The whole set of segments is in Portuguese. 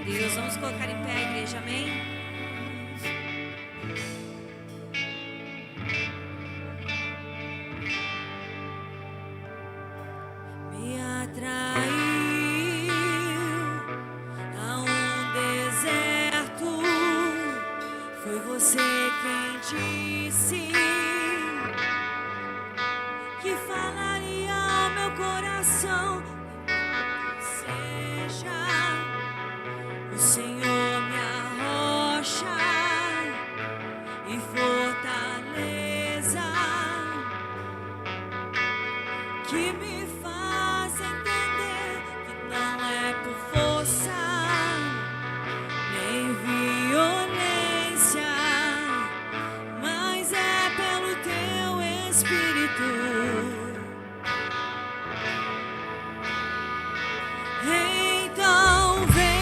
Deus, vamos colocar em pé a igreja, amém? Me atraiu a um deserto, foi você quem disse que falaria ao meu coração. O Senhor minha rocha e fortaleza, que me faz entender que não é por força nem violência, mas é pelo teu Espírito. Então vem.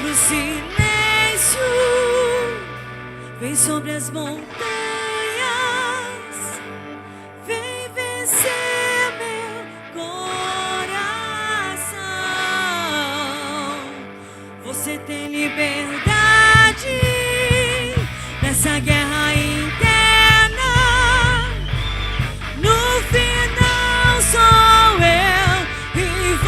O silêncio vem sobre as montanhas, vem vencer meu coração. Você tem liberdade nessa guerra interna. No final sou eu e você.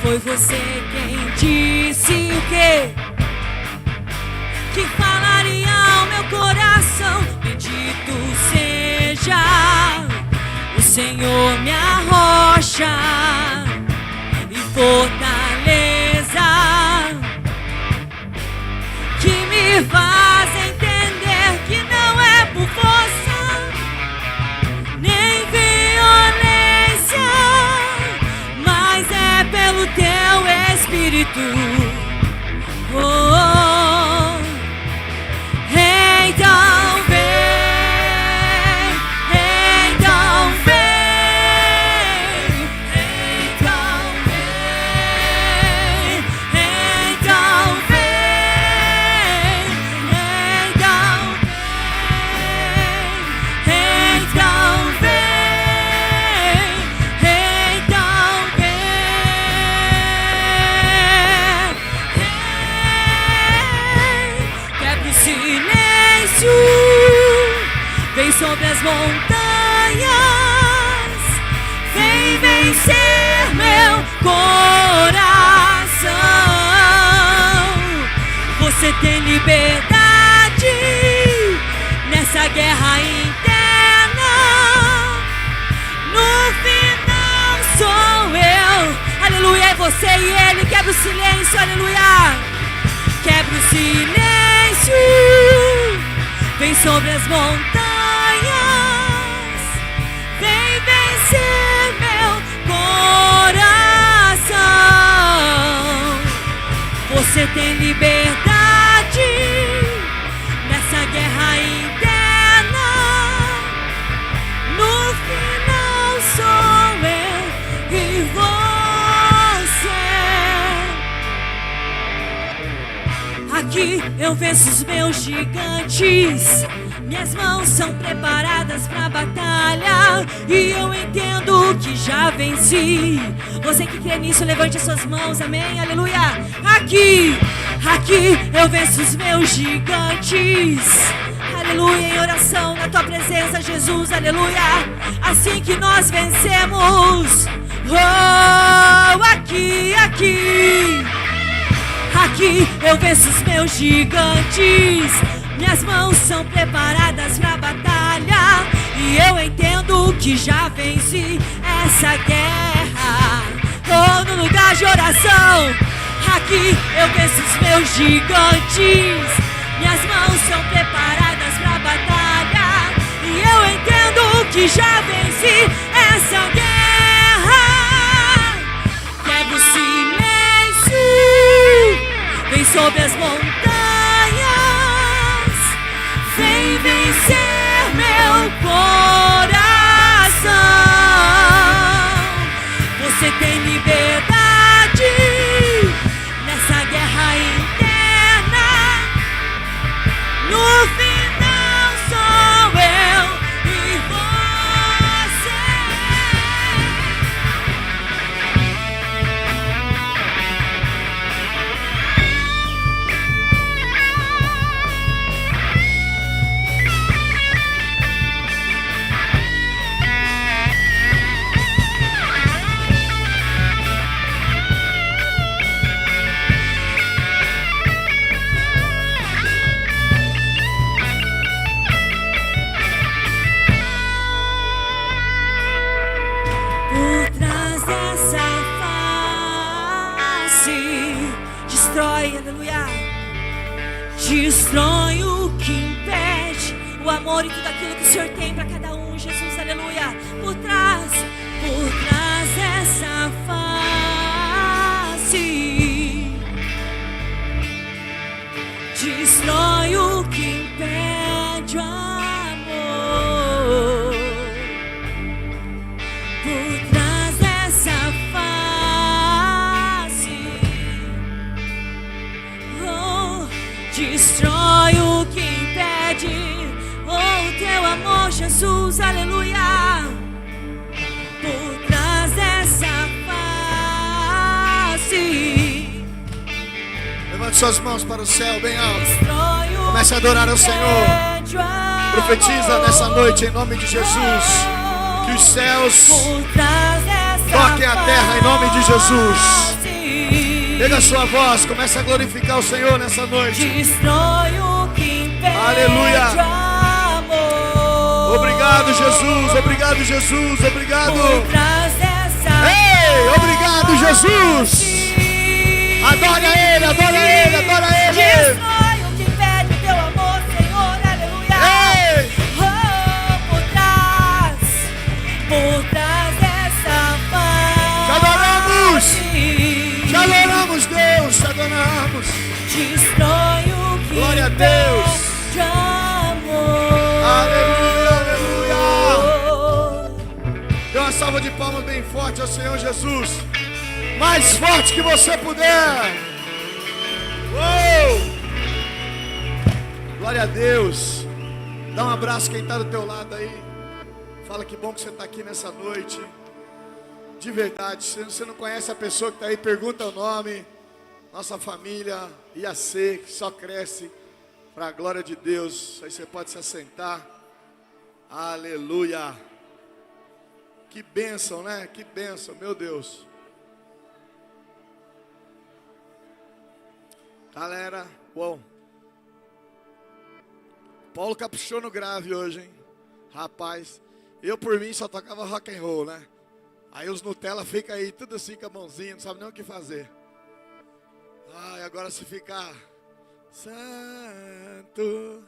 Foi você quem disse o quê? Que falaria ao meu coração. Bendito seja o Senhor minha rocha e fortaleza, que me faz entender que não é por força nem violência, mas é pelo teu Espírito. Oh, oh. Então vem, então vem, então vem, então vem, então vem, então vem, então vem. Quebra o silêncio, vem sobre as montanhas, vem vencer meu meu coração. Você tem liberdade nessa guerra interna. No final sou eu. Aleluia, é você e ele. Quebra o silêncio, aleluia. Quebra o silêncio. Vem sobre as montanhas. Vem vencer meu coração. Você tem liberdade nessa guerra interna. No final sou eu e você. Aqui eu venço os meus gigantes. Minhas mãos são preparadas pra batalha e eu entendo que já venci. Você que crê nisso, levante as suas mãos, amém, aleluia. Aqui eu venço os meus gigantes. Aleluia, em oração na tua presença, Jesus, aleluia. Assim que nós vencemos. Oh, aqui eu venço os meus gigantes. Minhas mãos são preparadas pra batalha e eu entendo que já venci essa guerra. Oh, no lugar de oração, aqui eu venço os meus gigantes. Minhas mãos são preparadas pra batalha e eu entendo que já venci essa guerra. Quebra o silêncio, vem sobre as montanhas. Vem vencer meu coração. Você tem liberdade nessa guerra interna. No final sou eu e você. Destrói o que impede o amor e tudo aquilo que o Senhor tem para cada um, Jesus, aleluia. Por trás dessa face, destrói o que impede o amor. Por trás dessa face, destrói o que impede o teu amor, Jesus, aleluia. Por trás dessa face, levante suas mãos para o céu bem alto. Comece a adorar ao Senhor. Profetiza nessa noite em nome de Jesus. Que os céus toquem a terra em nome de Jesus. Pega a sua voz, comece a glorificar o Senhor nessa noite. Aleluia. Obrigado, Jesus. Obrigado, Jesus. Obrigado. Ei, obrigado, Jesus. Adore a Ele, adore a Ele, adore a Ele. Destrói o que impede o teu amor, Senhor, aleluia. Ei. Por trás dessa face, Te adoramos, Deus, te adoramos. destrói o que Glória a Deus. impede amor. Aleluia, aleluia. Dê uma salva de palmas bem forte ao Senhor Jesus. Mais forte que você puder. Uou! Glória a Deus. Dá um abraço quem está do teu lado aí. Fala que bom que você está aqui nessa noite. De verdade, se você não conhece a pessoa que está aí, pergunta o nome. Nossa família IAC, que só cresce para a glória de Deus. Aí você pode se assentar. Aleluia. Que bênção, né? Que bênção, meu Deus. Galera, uou. Paulo caprichou no grave hoje, hein? Rapaz, eu por mim só tocava rock and roll, né? Aí os Nutella ficam aí tudo assim com a mãozinha, não sabe nem o que fazer. Ai, agora se ficar santo,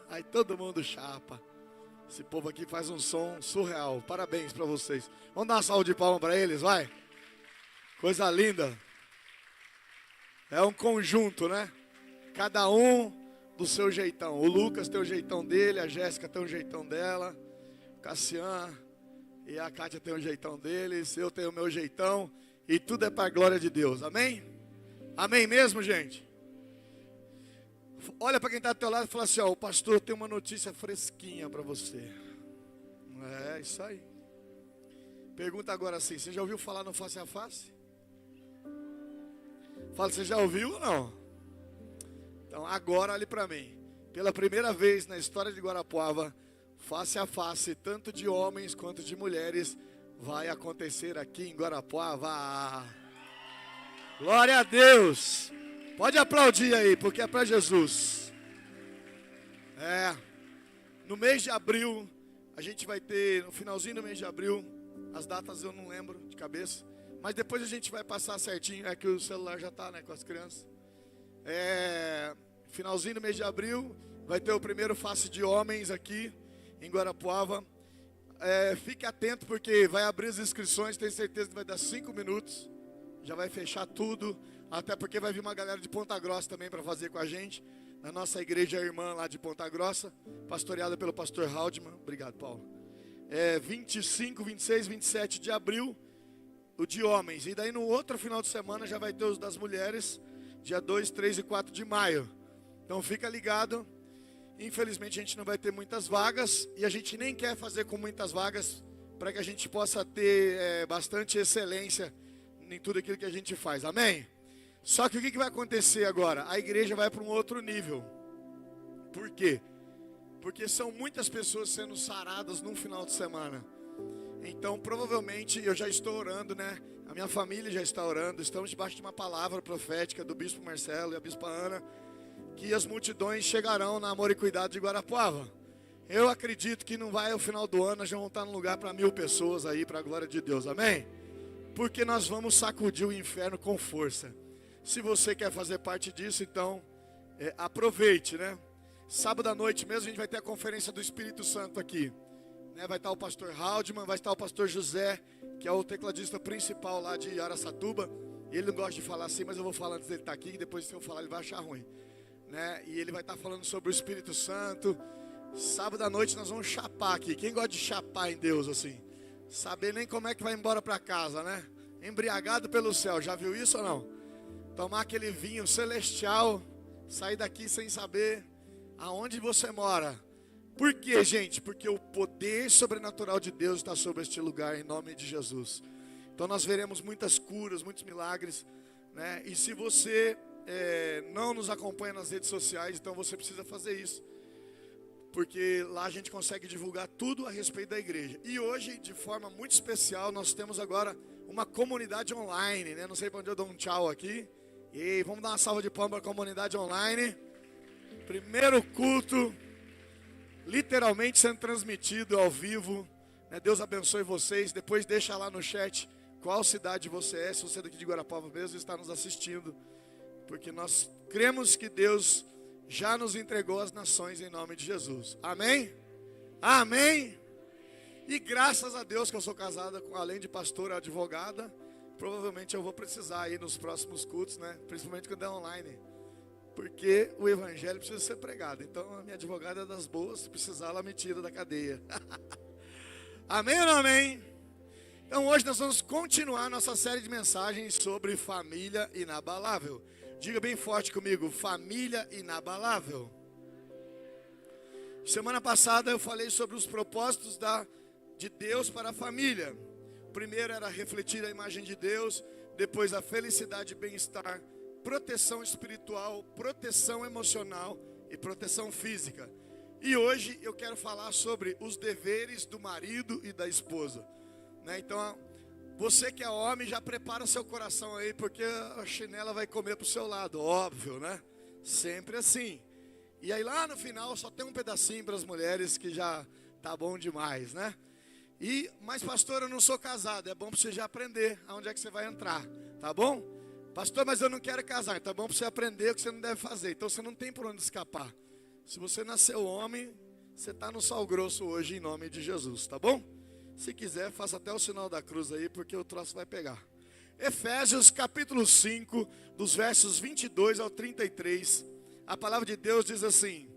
aí todo mundo chapa. Esse povo aqui faz um som surreal. Parabéns pra vocês. Vamos dar uma salva de palmas pra eles, vai? Coisa linda. É um conjunto, né? Cada um do seu jeitão. O Lucas tem o jeitão dele, a Jéssica tem o jeitão dela, o Cassian e a Kátia tem o jeitão deles, eu tenho o meu jeitão, e tudo é para a glória de Deus, amém? Amém mesmo, gente? Olha para quem está do teu lado e fala assim, ó, o pastor tem uma notícia fresquinha para você. É, isso aí. Pergunta agora assim, você já ouviu falar no face a face? Fala, você já ouviu ou não? Então agora olhe para mim. Pela primeira vez na história de Guarapuava, face a face, tanto de homens quanto de mulheres, vai acontecer aqui em Guarapuava. Glória a Deus. Pode aplaudir aí, porque é para Jesus. No mês de abril, a gente vai ter, no finalzinho do mês de abril, as datas eu não lembro de cabeça, mas depois a gente vai passar certinho, é que o celular já está, né, com as crianças. Finalzinho do mês de abril, vai ter o primeiro Face de Homens aqui em Guarapuava. Fique atento porque vai abrir as inscrições, tenho certeza que vai dar 5 minutos. Já vai fechar tudo, até porque vai vir uma galera de Ponta Grossa também para fazer com a gente. Na nossa igreja irmã lá de Ponta Grossa, pastoreada pelo pastor Haldman. Obrigado, Paulo. 25, 26, 27 de abril, o de homens. E daí no outro final de semana já vai ter os das mulheres, dia 2, 3 e 4 de maio. Então fica ligado. Infelizmente a gente não vai ter muitas vagas, e a gente nem quer fazer com muitas vagas, para que a gente possa ter bastante excelência em tudo aquilo que a gente faz, amém? Só que o que vai acontecer agora? A igreja vai para um outro nível. Por quê? Porque são muitas pessoas sendo saradas num final de semana. Então provavelmente eu já estou orando, né? A minha família já está orando, estamos debaixo de uma palavra profética do bispo Marcelo e a bispa Ana, que as multidões chegarão na Amor e Cuidado de Guarapuava. Eu acredito que não vai ao final do ano, nós vamos estar num lugar para 1000 pessoas aí, para a glória de Deus, amém? Porque nós vamos sacudir o inferno com força. Se você quer fazer parte disso, então aproveite, né? Sábado à noite mesmo a gente vai ter a conferência do Espírito Santo aqui, né? Vai estar o pastor Haldman, vai estar o pastor José, que é o tecladista principal lá de Araçatuba. Ele não gosta de falar assim, mas eu vou falar antes dele estar aqui, que depois se eu falar ele vai achar ruim, né? E ele vai estar falando sobre o Espírito Santo. Sábado à noite nós vamos chapar aqui. Quem gosta de chapar em Deus assim? Saber nem como é que vai embora para casa, né? Embriagado pelo céu, já viu isso ou não? Tomar aquele vinho celestial, sair daqui sem saber aonde você mora. Por quê, gente? Porque o poder sobrenatural de Deus está sobre este lugar, em nome de Jesus. Então nós veremos muitas curas, muitos milagres, né? E se você não nos acompanha nas redes sociais, então você precisa fazer isso, porque lá a gente consegue divulgar tudo a respeito da igreja. E hoje, de forma muito especial, nós temos agora uma comunidade online, né? Não sei para onde eu dou um tchau aqui. E vamos dar uma salva de palmas para a comunidade online. Primeiro culto, literalmente sendo transmitido ao vivo, né? Deus abençoe vocês. Depois deixa lá no chat qual cidade você é, se você é daqui de Guarapuava mesmo está nos assistindo, porque nós cremos que Deus já nos entregou as nações em nome de Jesus. Amém? Amém? E graças a Deus que eu sou casada com, além de pastora, advogada. Provavelmente eu vou precisar aí nos próximos cultos, né? Principalmente quando é online, porque o evangelho precisa ser pregado. Então a minha advogada é das boas, se precisar ela me tira da cadeia. Amém ou não amém? Então hoje nós vamos continuar nossa série de mensagens sobre família inabalável. Diga bem forte comigo, família inabalável. Semana passada eu falei sobre os propósitos de Deus para a família. O primeiro era refletir a imagem de Deus, depois a felicidade e bem-estar, proteção espiritual, proteção emocional e proteção física. E hoje eu quero falar sobre os deveres do marido e da esposa, né? Então, você que é homem, já prepara seu coração aí, porque a chinela vai comer pro seu lado, óbvio, né? Sempre assim. E aí lá no final só tem um pedacinho para as mulheres que já tá bom demais, né? Mas pastor, eu não sou casado. É bom para você já aprender aonde é que você vai entrar, tá bom? Pastor, mas eu não quero casar. Então é bom para você aprender o que você não deve fazer. Então você não tem por onde escapar. Se você nasceu homem, você está no sal grosso hoje em nome de Jesus, tá bom? Se quiser, faça até o sinal da cruz aí, porque o troço vai pegar. Efésios capítulo 5, dos versos 22 ao 33, a palavra de Deus diz assim: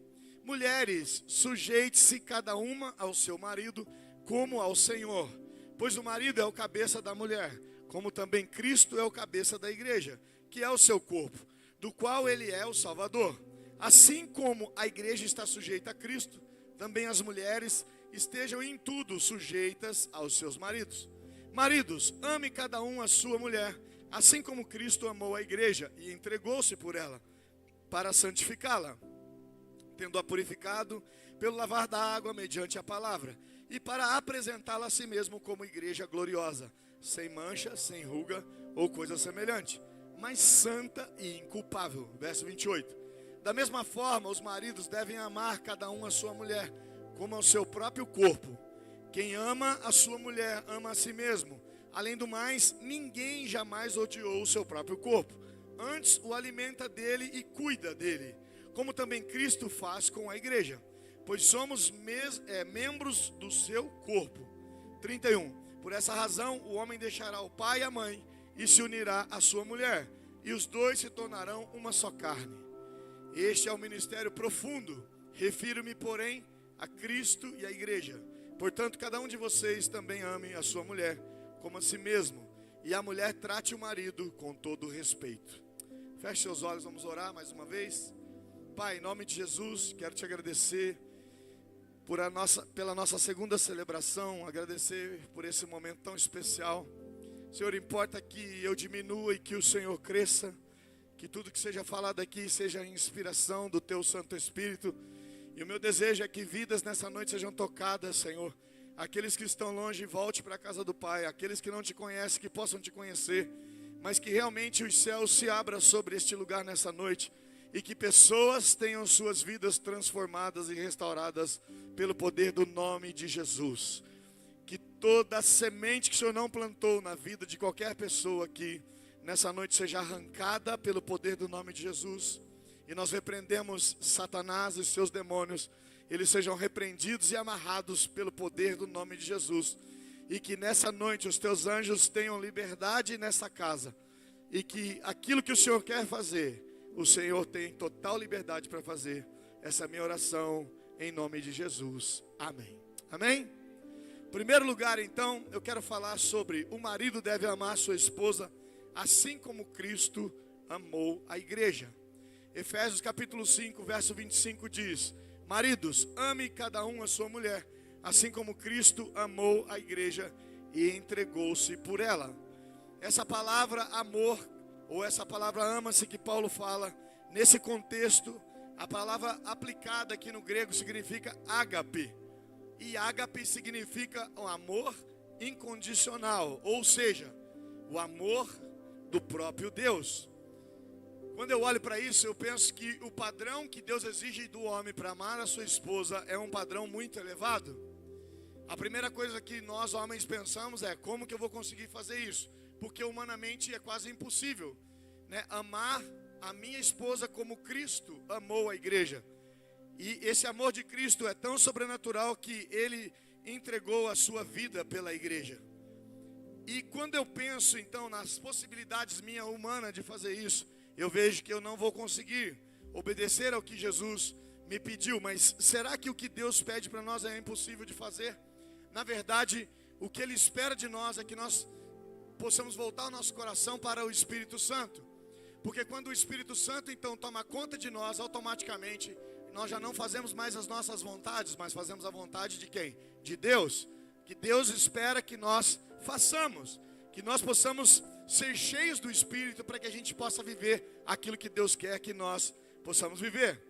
mulheres, sujeite-se cada uma ao seu marido, como ao Senhor, pois o marido é o cabeça da mulher, como também Cristo é o cabeça da igreja, que é o seu corpo, do qual ele é o Salvador. Assim como a igreja está sujeita a Cristo, também as mulheres estejam em tudo sujeitas aos seus maridos. Maridos, ame cada um a sua mulher, assim como Cristo amou a igreja e entregou-se por ela, para santificá-la, tendo-a purificado pelo lavar da água mediante a palavra, e para apresentá-la a si mesmo como igreja gloriosa, sem mancha, sem ruga ou coisa semelhante, mas santa e inculpável. Verso 28. Da mesma forma, os maridos devem amar cada um a sua mulher, como ao seu próprio corpo. Quem ama a sua mulher, ama a si mesmo. Além do mais, ninguém jamais odiou o seu próprio corpo. Antes o alimenta dele e cuida dele, como também Cristo faz com a igreja, pois somos membros do seu corpo. 31. Por essa razão, o homem deixará o pai e a mãe e se unirá à sua mulher, e os dois se tornarão uma só carne. Este é o ministério profundo. Refiro-me, porém, a Cristo e à igreja. Portanto, cada um de vocês também ame a sua mulher como a si mesmo, e a mulher trate o marido com todo respeito. Feche seus olhos, vamos orar mais uma vez. Pai, em nome de Jesus, quero te agradecer pela nossa segunda celebração, agradecer por esse momento tão especial. Senhor, importa que eu diminua e que o Senhor cresça, que tudo que seja falado aqui seja inspiração do Teu Santo Espírito. E o meu desejo é que vidas nessa noite sejam tocadas, Senhor. Aqueles que estão longe, volte para a casa do Pai. Aqueles que não te conhecem, que possam te conhecer. Mas que realmente os céus se abram sobre este lugar nessa noite. E que pessoas tenham suas vidas transformadas e restauradas pelo poder do nome de Jesus. Que toda a semente que o Senhor não plantou na vida de qualquer pessoa aqui, nessa noite seja arrancada pelo poder do nome de Jesus. E nós repreendemos Satanás e seus demônios. Eles sejam repreendidos e amarrados pelo poder do nome de Jesus. E que nessa noite os teus anjos tenham liberdade nessa casa. E que aquilo que o Senhor quer fazer, o Senhor tem total liberdade para fazer. Essa é a minha oração em nome de Jesus. Amém. Amém? Em primeiro lugar, então, eu quero falar sobre o marido deve amar sua esposa, assim como Cristo amou a igreja. Efésios capítulo 5, verso 25 diz: maridos, ame cada um a sua mulher, assim como Cristo amou a igreja e entregou-se por ela. Essa palavra amor, ou essa palavra ama-se que Paulo fala, nesse contexto, a palavra aplicada aqui no grego significa ágape. E ágape significa o amor incondicional, ou seja, o amor do próprio Deus. Quando eu olho para isso, eu penso que o padrão que Deus exige do homem para amar a sua esposa é um padrão muito elevado. A primeira coisa que nós homens pensamos é: como que eu vou conseguir fazer isso? Porque humanamente é quase impossível, né? Amar a minha esposa como Cristo amou a igreja. E esse amor de Cristo é tão sobrenatural que Ele entregou a sua vida pela igreja. E quando eu penso então nas possibilidades minha humana de fazer isso, eu vejo que eu não vou conseguir obedecer ao que Jesus me pediu. Mas será que o que Deus pede para nós é impossível de fazer? Na verdade, o que Ele espera de nós é que nós possamos voltar o nosso coração para o Espírito Santo. Porque quando o Espírito Santo então toma conta de nós, automaticamente nós já não fazemos mais as nossas vontades, mas fazemos a vontade de quem? De Deus. Que Deus espera que nós façamos, que nós possamos ser cheios do Espírito para que a gente possa viver aquilo que Deus quer que nós possamos viver.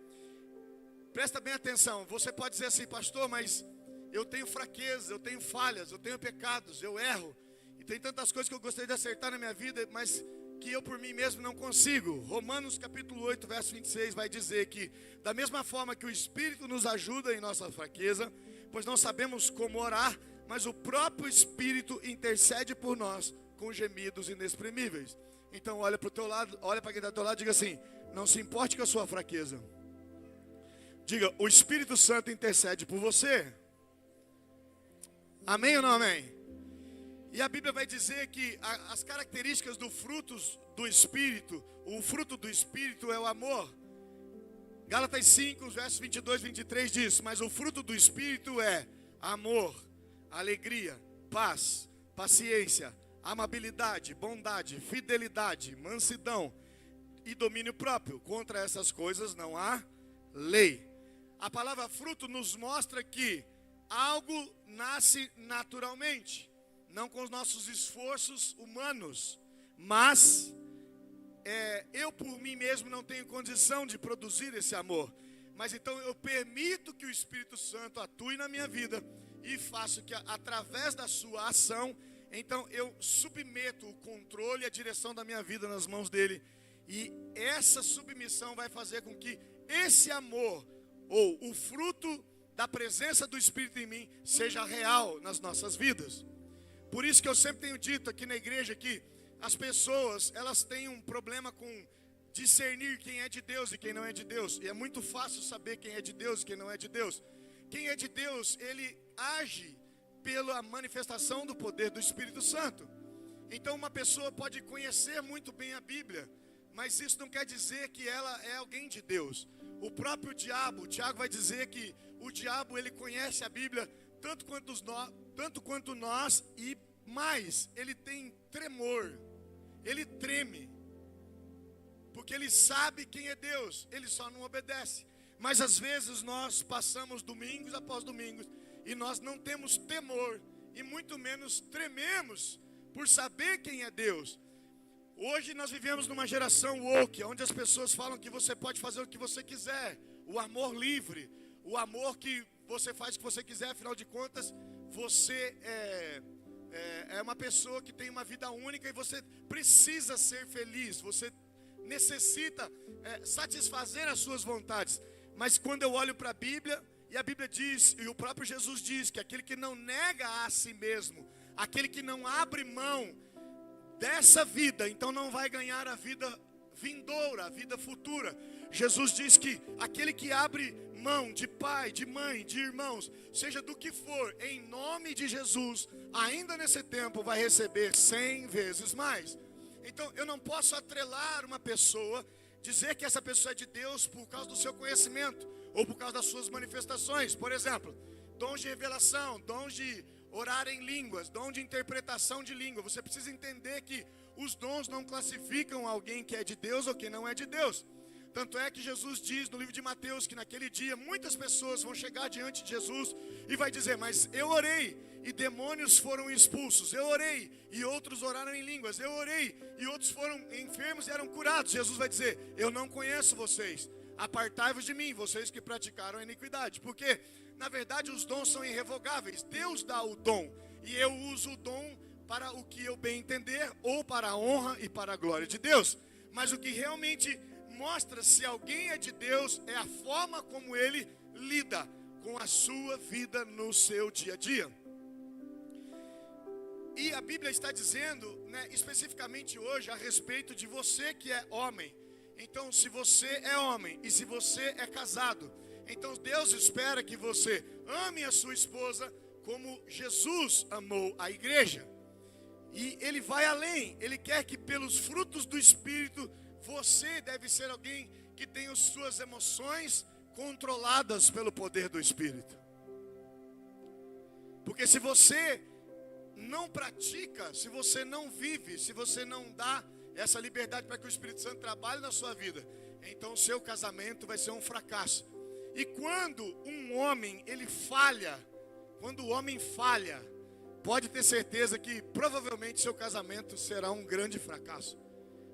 Presta bem atenção. Você pode dizer assim: pastor, mas eu tenho fraquezas, eu tenho falhas, eu tenho pecados, eu erro, e tem tantas coisas que eu gostaria de acertar na minha vida, mas que eu por mim mesmo não consigo. Romanos capítulo 8, verso 26 vai dizer que da mesma forma que o Espírito nos ajuda em nossa fraqueza, pois não sabemos como orar, mas o próprio Espírito intercede por nós com gemidos inexprimíveis. Então olha para o teu lado, olha para quem está do teu lado e diga assim: não se importe com a sua fraqueza. Diga, o Espírito Santo intercede por você. Amém ou não amém? E a Bíblia vai dizer que as características dos frutos do Espírito, o fruto do Espírito é o amor. Gálatas 5, versos 22 e 23 diz: mas o fruto do Espírito é amor, alegria, paz, paciência, amabilidade, bondade, fidelidade, mansidão e domínio próprio. Contra essas coisas não há lei. A palavra fruto nos mostra que algo nasce naturalmente, não com os nossos esforços humanos, mas eu por mim mesmo não tenho condição de produzir esse amor. Mas então eu permito que o Espírito Santo atue na minha vida e faço que através da sua ação, então eu submeto o controle e a direção da minha vida nas mãos dele. E essa submissão vai fazer com que esse amor, ou o fruto da presença do Espírito em mim, seja real nas nossas vidas. Por isso que eu sempre tenho dito aqui na igreja que as pessoas, elas têm um problema com discernir quem é de Deus e quem não é de Deus. E é muito fácil saber quem é de Deus e quem não é de Deus. Quem é de Deus, ele age pela manifestação do poder do Espírito Santo. Então uma pessoa pode conhecer muito bem a Bíblia, mas isso não quer dizer que ela é alguém de Deus. O próprio diabo, Tiago vai dizer que o diabo, ele conhece a Bíblia tanto quanto nós, e mais, ele tem tremor, ele treme, porque ele sabe quem é Deus, ele só não obedece. Mas às vezes nós passamos domingos após domingos e nós não temos temor, e muito menos trememos por saber quem é Deus. Hoje nós vivemos numa geração woke, onde as pessoas falam que você pode fazer o que você quiser, o amor livre, o amor que você faz o que você quiser, afinal de contas, você é uma pessoa que tem uma vida única e você precisa ser feliz, você necessita satisfazer as suas vontades. Mas quando eu olho para a Bíblia, e a Bíblia diz, e o próprio Jesus diz, que aquele que não nega a si mesmo, aquele que não abre mão dessa vida, então não vai ganhar a vida vindoura, a vida futura. Jesus diz que aquele que abre mão de pai, de mãe, de irmãos, seja do que for, em nome de Jesus, ainda nesse tempo vai receber 100 vezes mais. Então eu não posso atrelar uma pessoa, dizer que essa pessoa é de Deus por causa do seu conhecimento, ou por causa das suas manifestações. Por exemplo, dons de revelação, dons de orar em línguas, dom de interpretação de língua. Você precisa entender que os dons não classificam alguém que é de Deus ou quem não é de Deus. Tanto é que Jesus diz no livro de Mateus que naquele dia muitas pessoas vão chegar diante de Jesus e vai dizer: mas eu orei e demônios foram expulsos, eu orei e outros oraram em línguas, eu orei e outros foram enfermos e eram curados. Jesus vai dizer: eu não conheço vocês, apartai-vos de mim, vocês que praticaram a iniquidade. Porque na verdade os dons são irrevogáveis, Deus dá o dom e eu uso o dom para o que eu bem entender, ou para a honra e para a glória de Deus. Mas o que realmente mostra se alguém é de Deus é a forma como ele lida com a sua vida no seu dia a dia. E a Bíblia está dizendo, especificamente hoje, a respeito de você que é homem. Então, se você é homem e se você é casado, então Deus espera que você ame a sua esposa como Jesus amou a igreja. E Ele vai além, Ele quer que pelos frutos do Espírito, você deve ser alguém que tem as suas emoções controladas pelo poder do Espírito. Porque se você não pratica, se você não vive, se você não dá essa liberdade para que o Espírito Santo trabalhe na sua vida, então o seu casamento vai ser um fracasso. E quando um homem, ele falha, quando o homem falha, pode ter certeza que provavelmente seu casamento será um grande fracasso.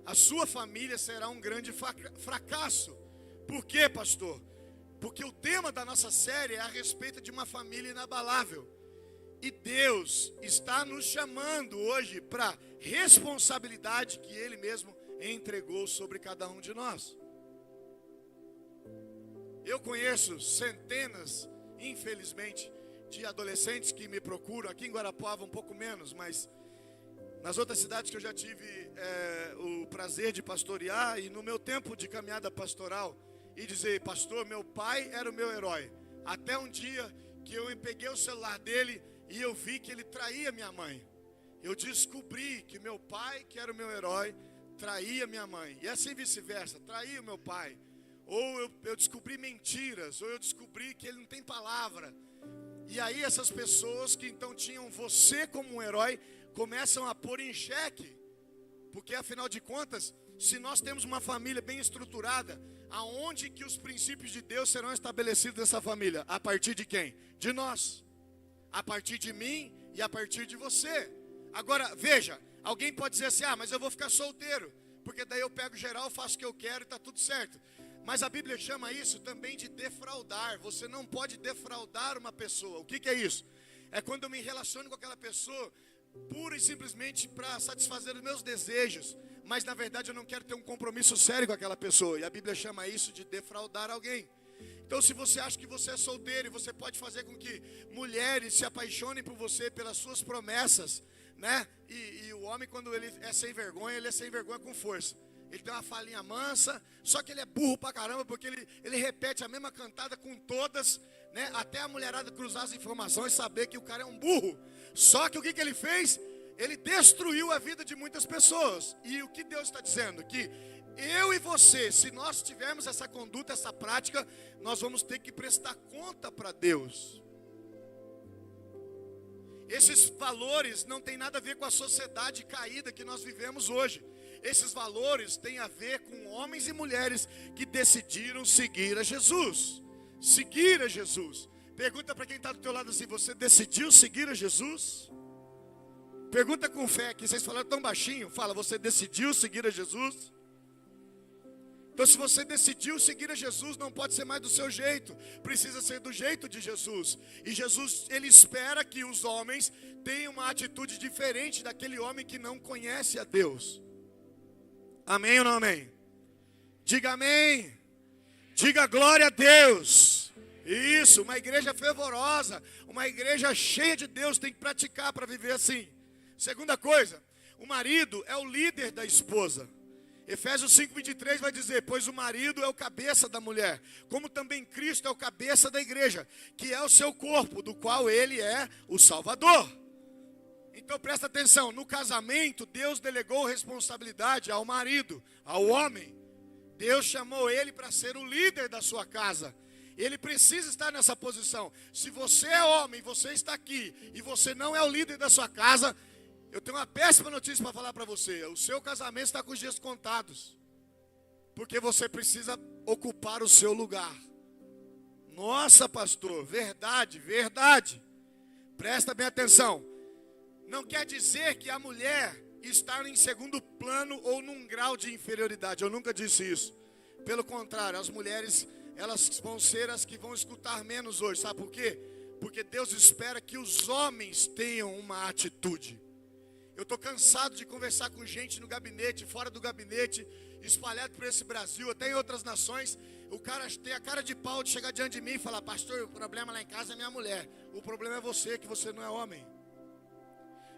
A sua família será um grande fracasso. Por quê, pastor? Porque o tema da nossa série é a respeito de uma família inabalável. E Deus está nos chamando hoje para responsabilidade que Ele mesmo entregou sobre cada um de nós. Eu conheço centenas, infelizmente, de adolescentes que me procuram, aqui em Guarapuava um pouco menos, mas nas outras cidades que eu já tive o prazer de pastorear, e no meu tempo de caminhada pastoral, e dizer: pastor, meu pai era o meu herói. Até um dia que eu peguei o celular dele e eu vi que ele traía minha mãe. Eu descobri que meu pai, que era o meu herói, traía minha mãe. E assim vice-versa, traía o meu pai. Ou eu descobri mentiras, ou eu descobri que ele não tem palavra. E aí essas pessoas que então tinham você como um herói, começam a pôr em xeque. Porque afinal de contas, se nós temos uma família bem estruturada, aonde que os princípios de Deus serão estabelecidos nessa família? A partir de quem? De nós. A partir de mim e a partir de você. Agora, veja, alguém pode dizer assim: mas eu vou ficar solteiro, porque daí eu pego geral, faço o que eu quero e está tudo certo. Mas a Bíblia chama isso também de defraudar. Você não pode defraudar uma pessoa. O que é isso? É quando eu me relaciono com aquela pessoa pura e simplesmente para satisfazer os meus desejos, mas na verdade eu não quero ter um compromisso sério com aquela pessoa. E a Bíblia chama isso de defraudar alguém. Então, se você acha que você é solteiro e você pode fazer com que mulheres se apaixonem por você pelas suas promessas, né? E o homem, quando ele é sem vergonha, ele é sem vergonha com força. Ele tem uma falinha mansa, só que ele é burro pra caramba, porque ele repete a mesma cantada com todas, né? Até a mulherada cruzar as informações e saber que o cara é um burro. Só que o que ele fez? Ele destruiu a vida de muitas pessoas. E o que Deus está dizendo? Que eu e você, se nós tivermos essa conduta, essa prática, nós vamos ter que prestar conta para Deus. Esses valores não tem nada a ver com a sociedade caída que nós vivemos hoje. Esses valores têm a ver com homens e mulheres que decidiram seguir a Jesus. Seguir a Jesus. Pergunta para quem está do teu lado assim: você decidiu seguir a Jesus? Pergunta com fé, que vocês falaram tão baixinho. Fala: você decidiu seguir a Jesus? Então, se você decidiu seguir a Jesus, não pode ser mais do seu jeito, precisa ser do jeito de Jesus. E Jesus, Ele espera que os homens tenham uma atitude diferente daquele homem que não conhece a Deus. Amém ou não amém? Diga amém. Diga glória a Deus. Isso, uma igreja fervorosa, uma igreja cheia de Deus tem que praticar para viver assim. Segunda coisa, o marido é o líder da esposa. Efésios 5:23 vai dizer: pois o marido é o cabeça da mulher, como também Cristo é o cabeça da igreja, que é o seu corpo, do qual ele é o Salvador. Então presta atenção, no casamento Deus delegou responsabilidade ao marido, ao homem. Deus chamou ele para ser o líder da sua casa. Ele precisa estar nessa posição. Se você é homem, você está aqui, e você não é o líder da sua casa, eu tenho uma péssima notícia para falar para você: o seu casamento está com os dias contados, porque você precisa ocupar o seu lugar. Nossa, pastor, verdade, verdade. Presta bem atenção. Não quer dizer que a mulher está em segundo plano ou num grau de inferioridade. Eu nunca disse isso. Pelo contrário, as mulheres, elas vão ser as que vão escutar menos hoje. Sabe por quê? Porque Deus espera que os homens tenham uma atitude. Eu estou cansado de conversar com gente no gabinete, fora do gabinete, espalhado por esse Brasil, até em outras nações. O cara tem a cara de pau de chegar diante de mim e falar: pastor, o problema lá em casa é minha mulher. O problema é você, que você não é homem.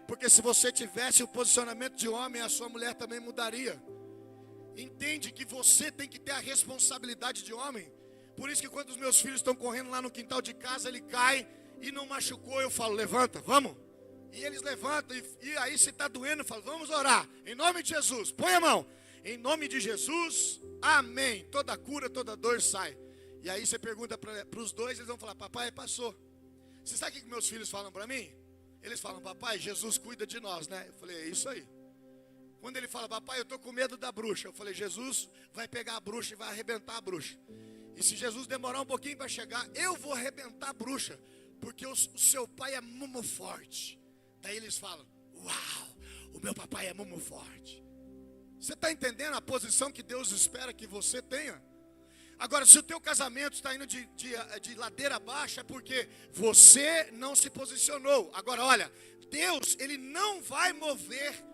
Porque se você tivesse o posicionamento de homem, a sua mulher também mudaria. Entende que você tem que ter a responsabilidade de homem. Por isso que quando os meus filhos estão correndo lá no quintal de casa, ele cai e não machucou, eu falo: levanta, vamos. E eles levantam, e aí se está doendo, eu falo: vamos orar, em nome de Jesus, põe a mão, em nome de Jesus, amém. Toda cura, toda dor sai. E aí você pergunta para os dois, eles vão falar: papai, passou. Você sabe o que meus filhos falam para mim? Eles falam: papai, Jesus cuida de nós, né? Eu falei: é isso aí. Quando ele fala: papai, eu estou com medo da bruxa, eu falei: Jesus vai pegar a bruxa e vai arrebentar a bruxa. E se Jesus demorar um pouquinho para chegar, eu vou arrebentar a bruxa, porque o seu pai é mumo forte. Daí eles falam: uau, o meu papai é mumo forte. Você está entendendo a posição que Deus espera que você tenha? Agora, se o teu casamento está indo de ladeira abaixo, é porque você não se posicionou. Agora, olha, Deus, Ele não vai mover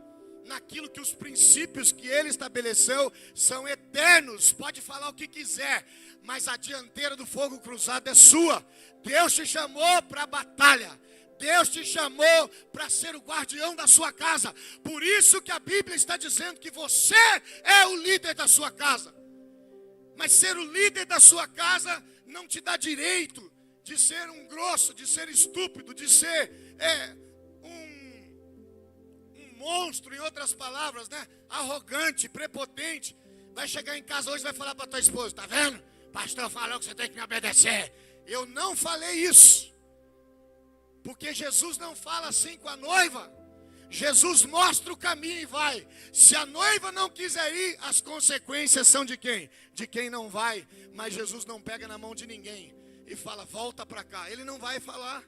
naquilo que os princípios que Ele estabeleceu são eternos. Pode falar o que quiser, mas a dianteira do fogo cruzado é sua. Deus te chamou para a batalha. Deus te chamou para ser o guardião da sua casa. Por isso que a Bíblia está dizendo que você é o líder da sua casa. Mas ser o líder da sua casa não te dá direito de ser um grosso, de ser estúpido, de ser um monstro, em outras palavras, né? Arrogante, prepotente. Vai chegar em casa hoje e vai falar para tua esposa: tá vendo? O pastor falou que você tem que me obedecer. Eu não falei isso. Porque Jesus não fala assim com a noiva. Jesus mostra o caminho e vai. Se a noiva não quiser ir, as consequências são de quem? De quem não vai. Mas Jesus não pega na mão de ninguém e fala: volta para cá. Ele não vai falar.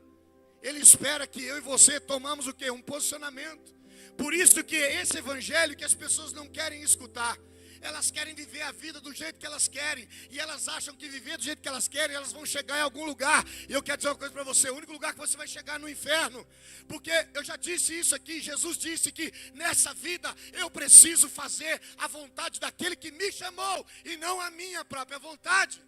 Ele espera que eu e você tomamos o quê? Um posicionamento. Por isso que esse evangelho que as pessoas não querem escutar. Elas querem viver a vida do jeito que elas querem. E elas acham que viver do jeito que elas querem, elas vão chegar em algum lugar. E eu quero dizer uma coisa para você: o único lugar que você vai chegar é no inferno. Porque eu já disse isso aqui. Jesus disse que nessa vida eu preciso fazer a vontade daquele que me chamou, e não a minha própria vontade.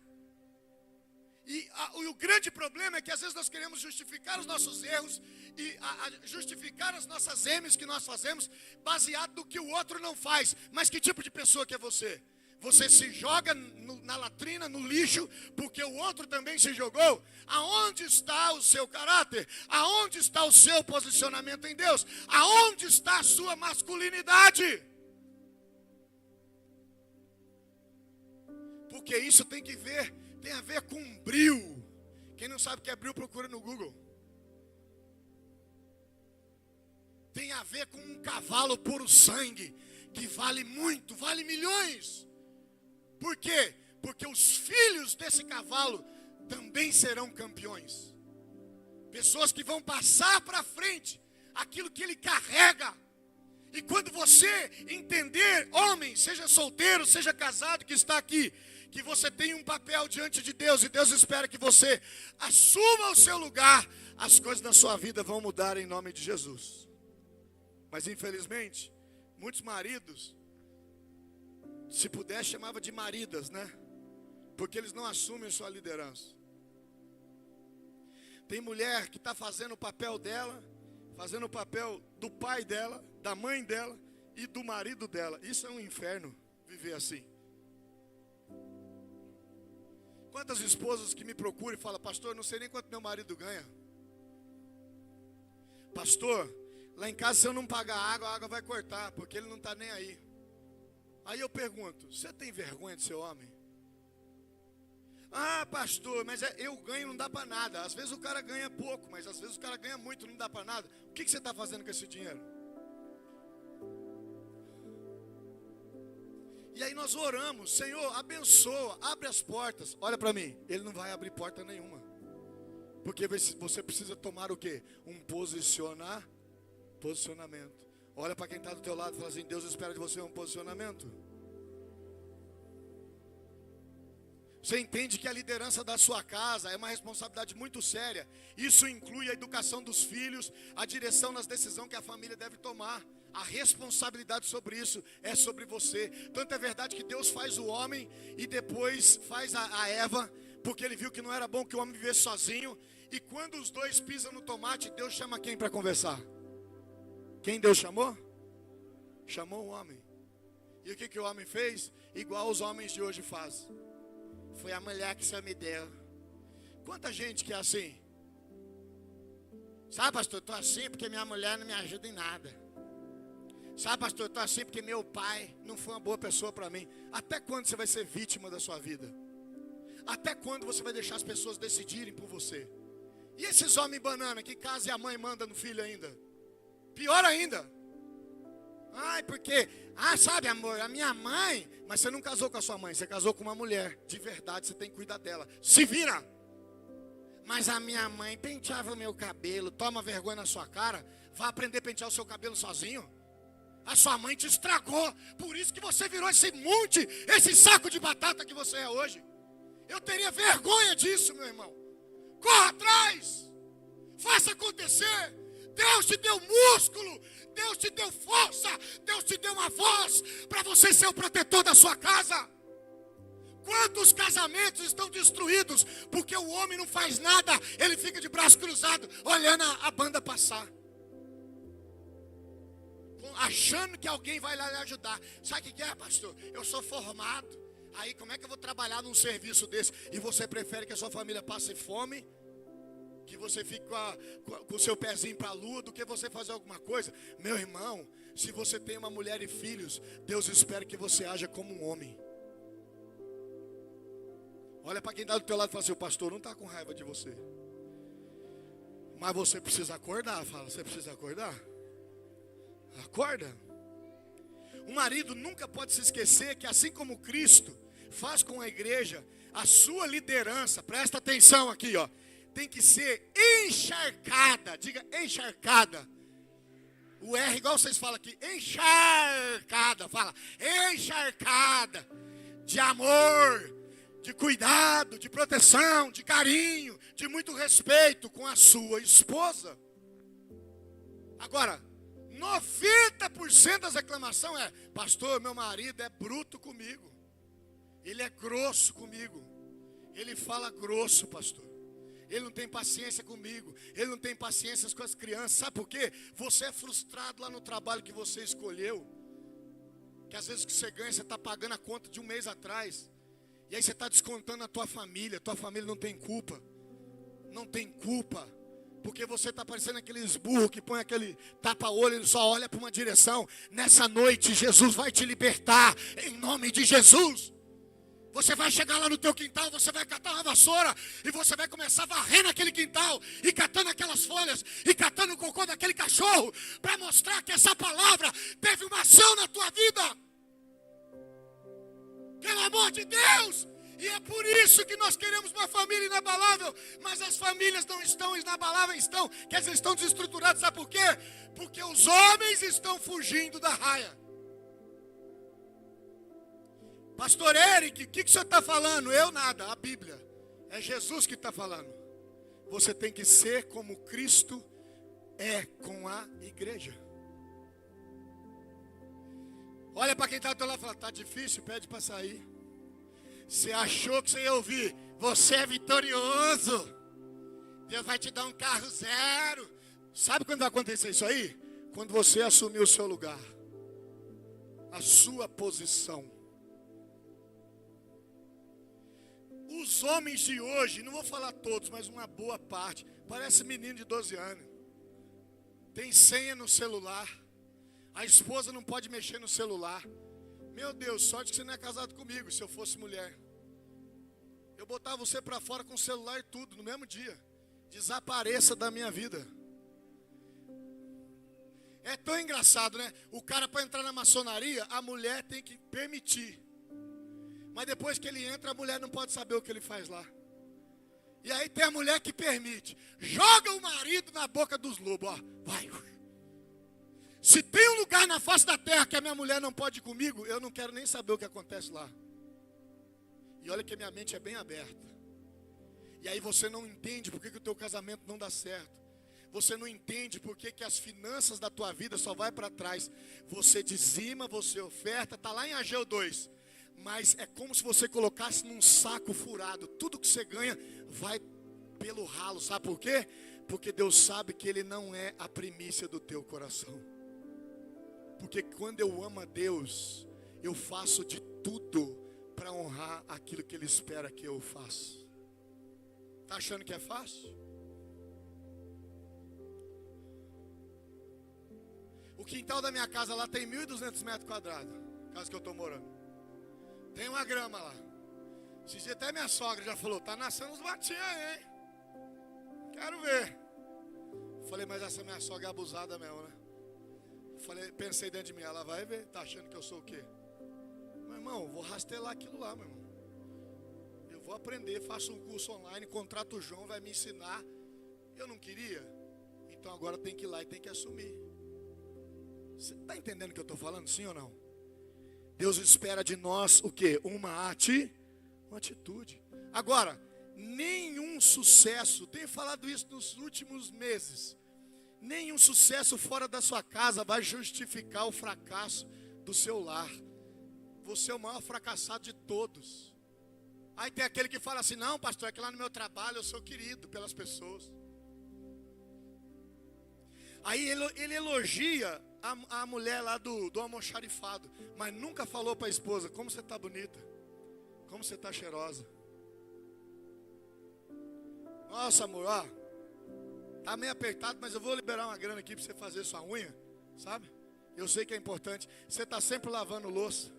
E o grande problema é que às vezes nós queremos justificar os nossos erros e justificar as nossas M's que nós fazemos baseado no que o outro não faz. Mas que tipo de pessoa que é você? Você se joga na latrina, no lixo, porque o outro também se jogou? Aonde está o seu caráter? Aonde está o seu posicionamento em Deus? Aonde está a sua masculinidade? Porque isso tem a ver com bril. Quem não sabe o que é bril, procura no Google. Tem a ver com um cavalo puro sangue, que vale muito, vale milhões. Por quê? Porque os filhos desse cavalo também serão campeões. Pessoas que vão passar para frente aquilo que ele carrega. E quando você entender, homem, seja solteiro, seja casado, que está aqui, que você tem um papel diante de Deus, e Deus espera que você assuma o seu lugar, as coisas na sua vida vão mudar em nome de Jesus. Mas infelizmente, muitos maridos, se puder, chamava de maridas, né? Porque eles não assumem a sua liderança. Tem mulher que está fazendo o papel dela, fazendo o papel do pai dela, da mãe dela e do marido dela. Isso é um inferno, viver assim. Quantas esposas que me procuram e falam: pastor, eu não sei nem quanto meu marido ganha. Pastor, lá em casa se eu não pagar água, a água vai cortar, porque ele não está nem aí. Aí eu pergunto: você tem vergonha de ser homem? Ah, pastor, mas eu ganho, não dá para nada. Às vezes o cara ganha pouco, mas às vezes o cara ganha muito, não dá para nada. O que você está fazendo com esse dinheiro? E aí nós oramos: Senhor, abençoa, abre as portas. Olha para mim, Ele não vai abrir porta nenhuma. Porque você precisa tomar o quê? Um posicionamento. Olha para quem está do teu lado e fala assim: Deus espera de você um posicionamento. Você entende que a liderança da sua casa é uma responsabilidade muito séria. Isso inclui a educação dos filhos, a direção nas decisões que a família deve tomar. A responsabilidade sobre isso é sobre você. Tanto é verdade que Deus faz o homem e depois faz a Eva, porque Ele viu que não era bom que o homem vivesse sozinho. E quando os dois pisam no tomate, Deus chama quem para conversar? Quem Deus chamou? Chamou o homem. E o que o homem fez? Igual os homens de hoje fazem. Foi a mulher que você me deu. Quanta gente que é assim? Sabe, pastor, eu estou assim porque minha mulher não me ajuda em nada. Sabe, pastor, eu estou assim porque meu pai não foi uma boa pessoa para mim. Até quando você vai ser vítima da sua vida? Até quando você vai deixar as pessoas decidirem por você? E esses homens banana que casa e a mãe manda no filho ainda? Pior ainda. Ai, porque, sabe, amor, a minha mãe... Mas você não casou com a sua mãe, você casou com uma mulher. De verdade, você tem que cuidar dela. Se vira! Mas a minha mãe penteava o meu cabelo. Toma vergonha na sua cara. Vai aprender a pentear o seu cabelo sozinho. A sua mãe te estragou. Por isso que você virou esse monte, esse saco de batata que você é hoje. Eu teria vergonha disso, meu irmão. Corra atrás. Faça acontecer. Deus te deu músculo. Deus te deu força. Deus te deu uma voz para você ser o protetor da sua casa. Quantos casamentos estão destruídos porque o homem não faz nada, ele fica de braço cruzado olhando a banda passar, achando que alguém vai lá lhe ajudar. Sabe o que é, pastor? Eu sou formado, aí como é que eu vou trabalhar num serviço desse? E você prefere que a sua família passe fome, que você fique com o seu pezinho para a lua, do que você fazer alguma coisa? Meu irmão, se você tem uma mulher e filhos, Deus espera que você haja como um homem. Olha para quem está do teu lado e fala assim: o pastor não está com raiva de você, mas você precisa acordar. Fala, você precisa acordar. Acorda. O marido nunca pode se esquecer que assim como Cristo faz com a igreja, a sua liderança, presta atenção aqui, ó, tem que ser encharcada. Diga encharcada. O R igual vocês falam aqui, encharcada. Fala, encharcada de amor, de cuidado, de proteção, de carinho, de muito respeito com a sua esposa. Agora, 90% das reclamações é: pastor, meu marido é bruto comigo, ele é grosso comigo, ele fala grosso, pastor, ele não tem paciência comigo, ele não tem paciência com as crianças. Sabe por quê? Você é frustrado lá no trabalho que você escolheu, que às vezes que você ganha, você está pagando a conta de um mês atrás. E aí você está descontando na tua família não tem culpa. Não tem culpa. Porque você está parecendo aqueles burros que põe aquele tapa-olho e só olha para uma direção. Nessa noite Jesus vai te libertar, em nome de Jesus. Você vai chegar lá no teu quintal, você vai catar uma vassoura e você vai começar a varrer naquele quintal e catando aquelas folhas e catando o cocô daquele cachorro, para mostrar que essa palavra teve uma ação na tua vida. Pelo amor de Deus. E é por isso que nós queremos uma família inabalável. Mas as famílias não estão inabaláveis, quer dizer, estão desestruturadas. Sabe por quê? Porque os homens estão fugindo da raia. Pastor Eric, o que o senhor está falando? Eu nada, a Bíblia. É Jesus que está falando. Você tem que ser como Cristo é com a igreja. Olha para quem está do teu lado e fala: está difícil, pede para sair. Você achou que você ia ouvir: você é vitorioso, Deus vai te dar um carro zero. Sabe quando vai acontecer isso aí? Quando você assumir o seu lugar, a sua posição. Os homens de hoje, não vou falar todos, mas uma boa parte, parece menino de 12 anos. Tem senha no celular. A esposa não pode mexer no celular. Meu Deus, sorte que você não é casado comigo. Se eu fosse mulher, eu botava você para fora com o celular e tudo, no mesmo dia. Desapareça da minha vida. É tão engraçado, né? O cara, para entrar na maçonaria, a mulher tem que permitir. Mas depois que ele entra, a mulher não pode saber o que ele faz lá. E aí tem a mulher que permite. Joga o marido na boca dos lobos, ó. Vai. Se tem um lugar na face da terra que a minha mulher não pode ir comigo, eu não quero nem saber o que acontece lá. E olha que a minha mente é bem aberta. E aí você não entende por que o teu casamento não dá certo. Você não entende por que as finanças da tua vida só vai para trás. Você dizima, você oferta, está lá em Ageu 2. Mas é como se você colocasse num saco furado. Tudo que você ganha vai pelo ralo. Sabe por quê? Porque Deus sabe que Ele não é a primícia do teu coração. Porque quando eu amo a Deus, eu faço de tudo para honrar aquilo que Ele espera que eu faça. Está achando que é fácil? O quintal da minha casa lá tem 1.200 metros quadrados. Casa que eu estou morando. Tem uma grama lá. Esse dia até minha sogra já falou: tá nascendo uns matinhos aí, hein? Quero ver. Falei: mas essa minha sogra é abusada mesmo, né? Falei, pensei dentro de mim: ela vai ver, tá achando que eu sou o quê? Meu irmão, vou rastelar aquilo lá, meu irmão. Eu vou aprender, faço um curso online, contrato o João, vai me ensinar. Eu não queria, então agora tem que ir lá e tem que assumir. Você está entendendo o que eu estou falando, sim ou não? Deus espera de nós o quê? Uma atitude. Agora, nenhum sucesso, tenho falado isso nos últimos meses, nenhum sucesso fora da sua casa vai justificar o fracasso do seu lar. Você é o maior fracassado de todos. Aí tem aquele que fala assim: não, pastor, é que lá no meu trabalho eu sou querido pelas pessoas. Aí ele elogia a mulher lá do almoxarifado, mas nunca falou para a esposa: como você está bonita, como você está cheirosa. Nossa, amor, ó, tá meio apertado, mas eu vou liberar uma grana aqui para você fazer sua unha, sabe? Eu sei que é importante. Você está sempre lavando louça.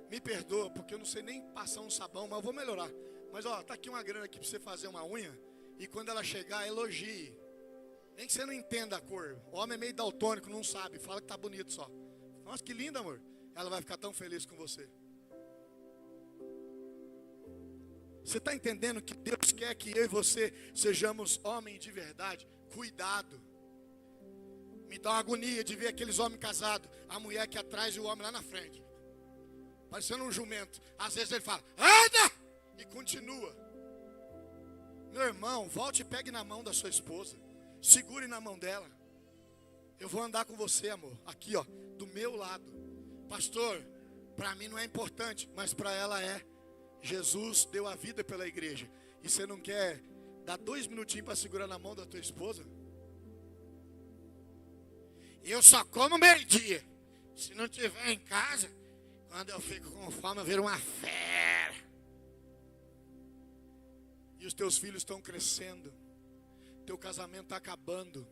Me perdoa, porque eu não sei nem passar um sabão, mas eu vou melhorar. Mas ó, tá aqui uma grana aqui para você fazer uma unha. E quando ela chegar, elogie. Nem que você não entenda a cor. O homem é meio daltônico, não sabe, fala que tá bonito só. Nossa, que lindo, amor. Ela vai ficar tão feliz com você. Você está entendendo que Deus quer que eu e você sejamos homens de verdade? Cuidado. Me dá uma agonia de ver aqueles homens casados, a mulher aqui atrás e o homem lá na frente, parecendo um jumento. Às vezes ele fala: anda! E continua. Meu irmão, volte e pegue na mão da sua esposa. Segure na mão dela. Eu vou andar com você, amor. Aqui, ó, do meu lado. Pastor, para mim não é importante, mas para ela é. Jesus deu a vida pela igreja. E você não quer dar 2 minutinhos para segurar na mão da tua esposa? Eu só como meio-dia. Se não tiver em casa, quando eu fico com fome, eu viro uma fera. E os teus filhos estão crescendo. Teu casamento está acabando.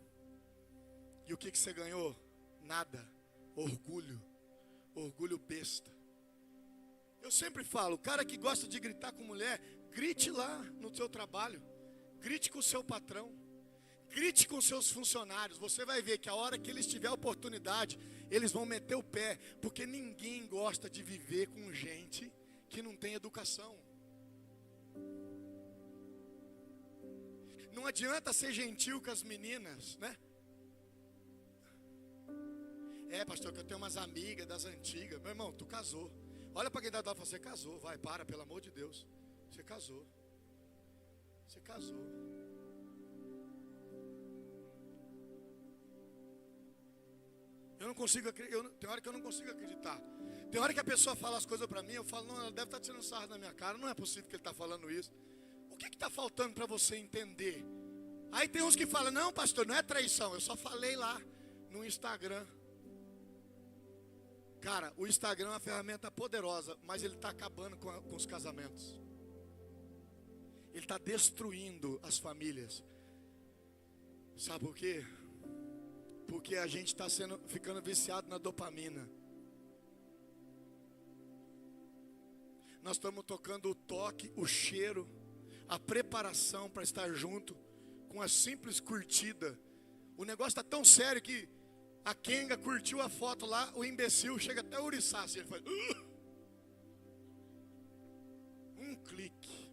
E o que você ganhou? Nada. Orgulho. Orgulho besta. Eu sempre falo, o cara que gosta de gritar com mulher, grite lá no seu trabalho. Grite com o seu patrão. Grite com seus funcionários. Você vai ver que a hora que eles tiverem oportunidade, eles vão meter o pé. Porque ninguém gosta de viver com gente que não tem educação. Não adianta ser gentil com as meninas, né? É, pastor, que eu tenho umas amigas das antigas. Meu irmão, tu casou. Olha para quem dá e fala: você casou. Vai, pelo amor de Deus. Você casou. Você casou. Eu não consigo acreditar. Tem hora que eu não consigo acreditar. Tem hora que a pessoa fala as coisas para mim, eu falo: não, ela deve estar tirando sarro na minha cara. Não é possível que ele está falando isso. O que está faltando para você entender? Aí tem uns que falam: não, pastor, não é traição, eu só falei lá no Instagram. Cara, o Instagram é uma ferramenta poderosa, mas ele está acabando com os casamentos. Ele está destruindo as famílias. Sabe por quê? Porque a gente está ficando viciado na dopamina. Nós estamos tocando o toque, o cheiro, a preparação para estar junto, com a simples curtida. O negócio está tão sério que a Kenga curtiu a foto lá, o imbecil chega até a uriçar, assim, ele faz um clique.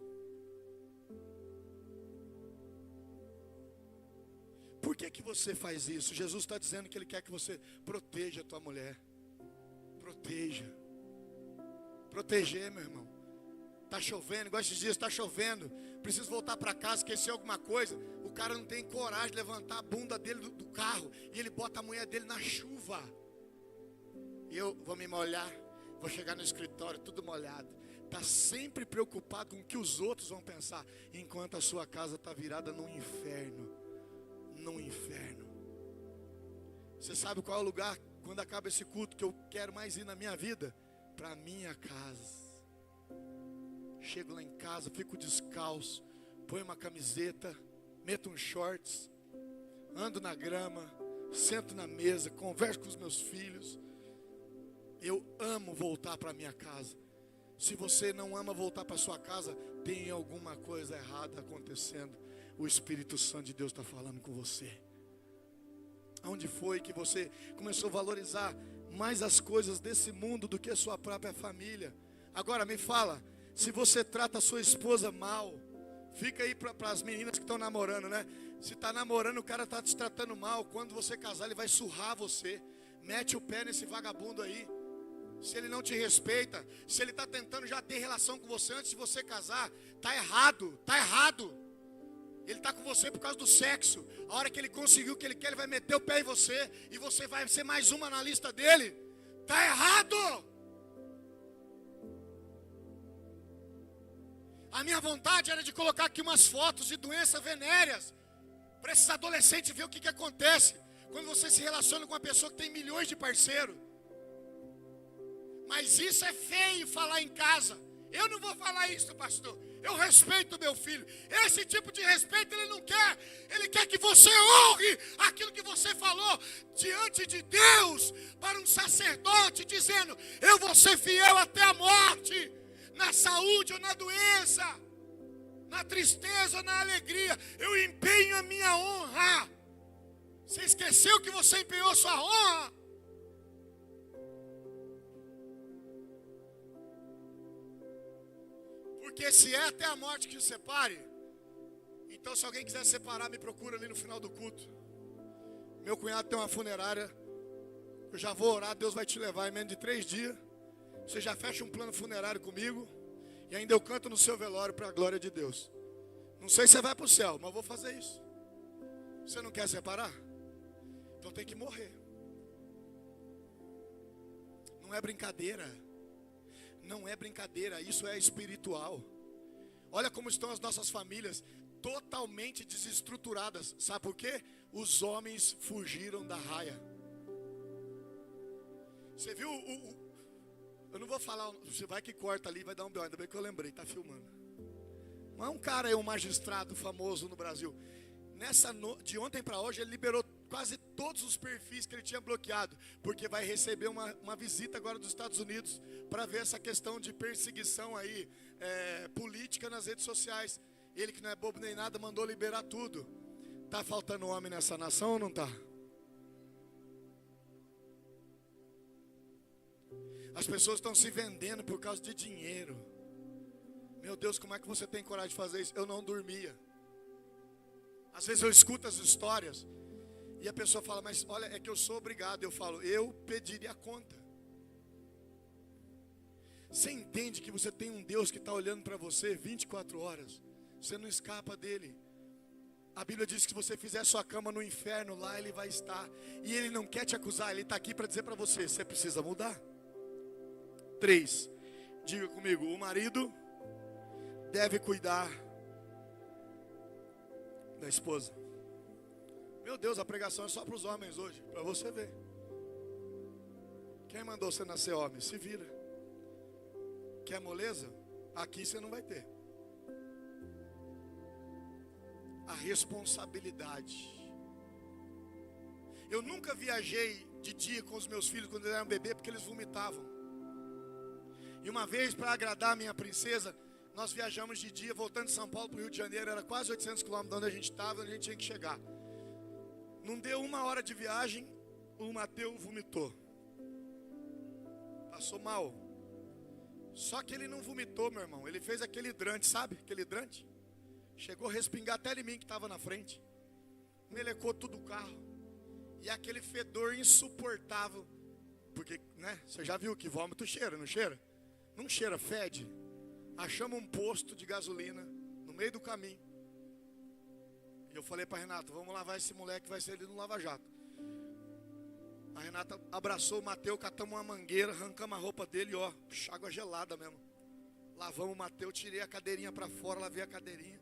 Por que você faz isso? Jesus está dizendo que Ele quer que você proteja a tua mulher. Proteja. Proteger, meu irmão. Está chovendo, igual esses dias está chovendo. Preciso voltar para casa, esquecer alguma coisa. O cara não tem coragem de levantar a bunda dele do carro. E ele bota a mulher dele na chuva. E eu vou me molhar. Vou chegar no escritório tudo molhado. Está sempre preocupado com o que os outros vão pensar. Enquanto a sua casa está virada num inferno. Num inferno. Você sabe qual é o lugar, quando acaba esse culto, que eu quero mais ir na minha vida? Para minha casa. Chego lá em casa, fico descalço, ponho uma camiseta, meto uns shorts, ando na grama, sento na mesa, converso com os meus filhos. Eu amo voltar para minha casa. Se você não ama voltar para sua casa, tem alguma coisa errada acontecendo. O Espírito Santo de Deus está falando com você. Aonde foi que você começou a valorizar mais as coisas desse mundo do que a sua própria família? Agora me fala, se você trata a sua esposa mal, fica aí para as meninas que estão namorando, né? Se está namorando, o cara está te tratando mal. Quando você casar, ele vai surrar você. Mete o pé nesse vagabundo aí. Se ele não te respeita, se ele está tentando já ter relação com você antes de você casar, está errado, está errado. Ele está com você por causa do sexo. A hora que ele conseguiu o que ele quer, ele vai meter o pé em você, e você vai ser mais uma na lista dele. Está errado. A minha vontade era de colocar aqui umas fotos de doenças venéreas, para esses adolescentes ver o que acontece quando você se relaciona com uma pessoa que tem milhões de parceiros. Mas isso é feio falar em casa. Eu não vou falar isso, pastor. Eu respeito meu filho. Esse tipo de respeito ele não quer. Ele quer que você honre aquilo que você falou diante de Deus, para um sacerdote, dizendo: eu vou ser fiel até a morte, na saúde ou na doença, na tristeza ou na alegria. Eu empenho a minha honra. Você esqueceu que você empenhou sua honra? Porque se é até a morte que os separe, então se alguém quiser separar, me procura ali no final do culto. Meu cunhado tem uma funerária. Eu já vou orar, Deus vai te levar em menos de 3 dias. Você já fecha um plano funerário comigo, e ainda eu canto no seu velório para a glória de Deus. Não sei se você vai para o céu, mas eu vou fazer isso. Você não quer separar? Então tem que morrer. Não é brincadeira. Não é brincadeira, isso é espiritual. Olha como estão as nossas famílias, totalmente desestruturadas. Sabe por quê? Os homens fugiram da raia. Você viu eu não vou falar, você vai que corta ali, vai dar um B.O., ainda bem que eu lembrei, tá filmando. Mas um cara aí, um magistrado famoso no Brasil, de ontem para hoje ele liberou quase todos os perfis que ele tinha bloqueado, porque vai receber uma visita agora dos Estados Unidos, para ver essa questão de perseguição aí, política nas redes sociais. Ele, que não é bobo nem nada, mandou liberar tudo. Tá faltando homem nessa nação ou não tá? As pessoas estão se vendendo por causa de dinheiro. Meu Deus, como é que você tem coragem de fazer isso? Eu não dormia. Às vezes eu escuto as histórias e a pessoa fala: mas olha, é que eu sou obrigado. Eu falo: eu pediria a conta. Você entende que você tem um Deus que está olhando para você 24 horas. Você não escapa dele. A Bíblia diz que se você fizer sua cama no inferno, lá ele vai estar. E ele não quer te acusar, ele está aqui para dizer para você: você precisa mudar. 3, diga comigo: o marido deve cuidar da esposa. Meu Deus, a pregação é só para os homens hoje, para você ver. Quem mandou você nascer homem? Se vira. Quer moleza? Aqui você não vai ter. A responsabilidade. Eu nunca viajei de dia com os meus filhos quando eles eram bebê, porque eles vomitavam. E uma vez, para agradar a minha princesa, nós viajamos de dia, voltando de São Paulo para o Rio de Janeiro. Era quase 800 quilômetros de onde a gente estava, onde a gente tinha que chegar. Não deu 1 hora de viagem, o Mateus vomitou. Passou mal. Só que ele não vomitou, meu irmão. Ele fez aquele hidrante, sabe? Aquele hidrante. Chegou a respingar até em mim que estava na frente. Melecou tudo o carro. E aquele fedor insuportável. Porque, né? Você já viu que vômito cheira, não cheira? Não cheira, fede. Achamos um posto de gasolina no meio do caminho. E eu falei para Renata: vamos lavar esse moleque, vai ser ele no Lava Jato. A Renata abraçou o Mateus, catamos uma mangueira, arrancamos a roupa dele, ó, água gelada mesmo. Lavamos o Mateus, tirei a cadeirinha para fora, lavei a cadeirinha.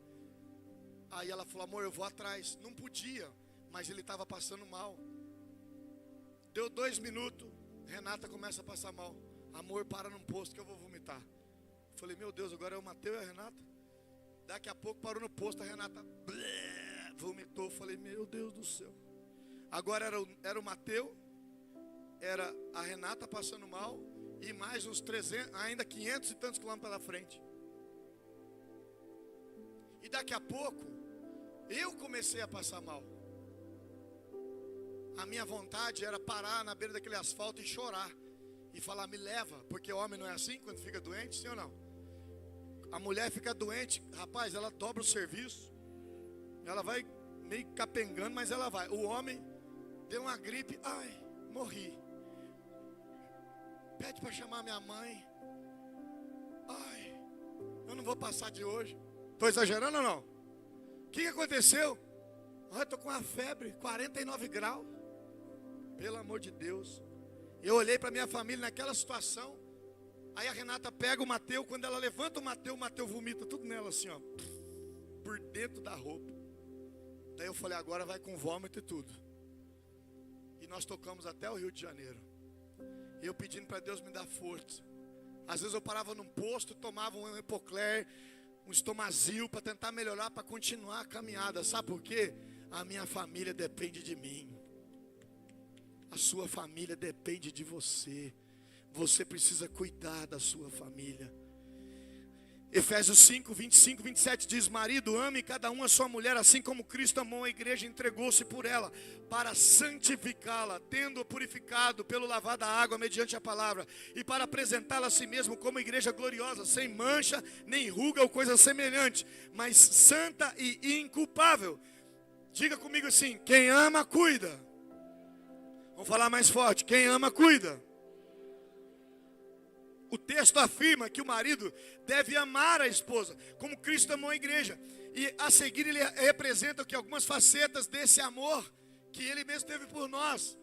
Aí ela falou: amor, eu vou atrás. Não podia, mas ele estava passando mal. Deu 2 minutos, Renata começa a passar mal. Amor, para num posto que eu vou vomitar. Falei: meu Deus, agora é o Mateus e a Renata. Daqui a pouco parou no posto, a Renata vomitou. Falei: meu Deus do céu. Agora era o Mateus, era a Renata passando mal, e mais uns 300, ainda 500 e tantos quilômetros pela frente. E daqui a pouco, eu comecei a passar mal. A minha vontade era parar na beira daquele asfalto e chorar. E falar: me leva, porque o homem não é assim quando fica doente, sim ou não? A mulher fica doente, rapaz, ela dobra o serviço. Ela vai meio capengando, mas ela vai. O homem deu uma gripe, ai, morri. Pede para chamar minha mãe. Ai, eu não vou passar de hoje. Estou exagerando ou não? O que aconteceu? Eu estou com uma febre, 49 graus. Pelo amor de Deus. Eu olhei para minha família naquela situação. Aí a Renata pega o Mateus. Quando ela levanta o Mateus vomita tudo nela assim, ó, por dentro da roupa. Daí eu falei, agora vai com vômito e tudo. E nós tocamos até o Rio de Janeiro. E eu pedindo para Deus me dar força. Às vezes eu parava num posto, tomava um Epocler, um Estomazil para tentar melhorar, para continuar a caminhada. Sabe por quê? A minha família depende de mim. A sua família depende de você. Você precisa cuidar da sua família. Efésios 5, 25, 27 diz: marido, ame cada um a sua mulher, assim como Cristo amou a igreja e entregou-se por ela, para santificá-la, tendo-a purificado pelo lavar da água mediante a palavra, e para apresentá-la a si mesmo como igreja gloriosa, sem mancha, nem ruga ou coisa semelhante, mas santa e inculpável. Diga comigo assim: quem ama, cuida. Vamos falar mais forte: quem ama, cuida. O texto afirma que o marido deve amar a esposa, como Cristo amou a igreja. E a seguir ele representa que algumas facetas desse amor que ele mesmo teve por nós.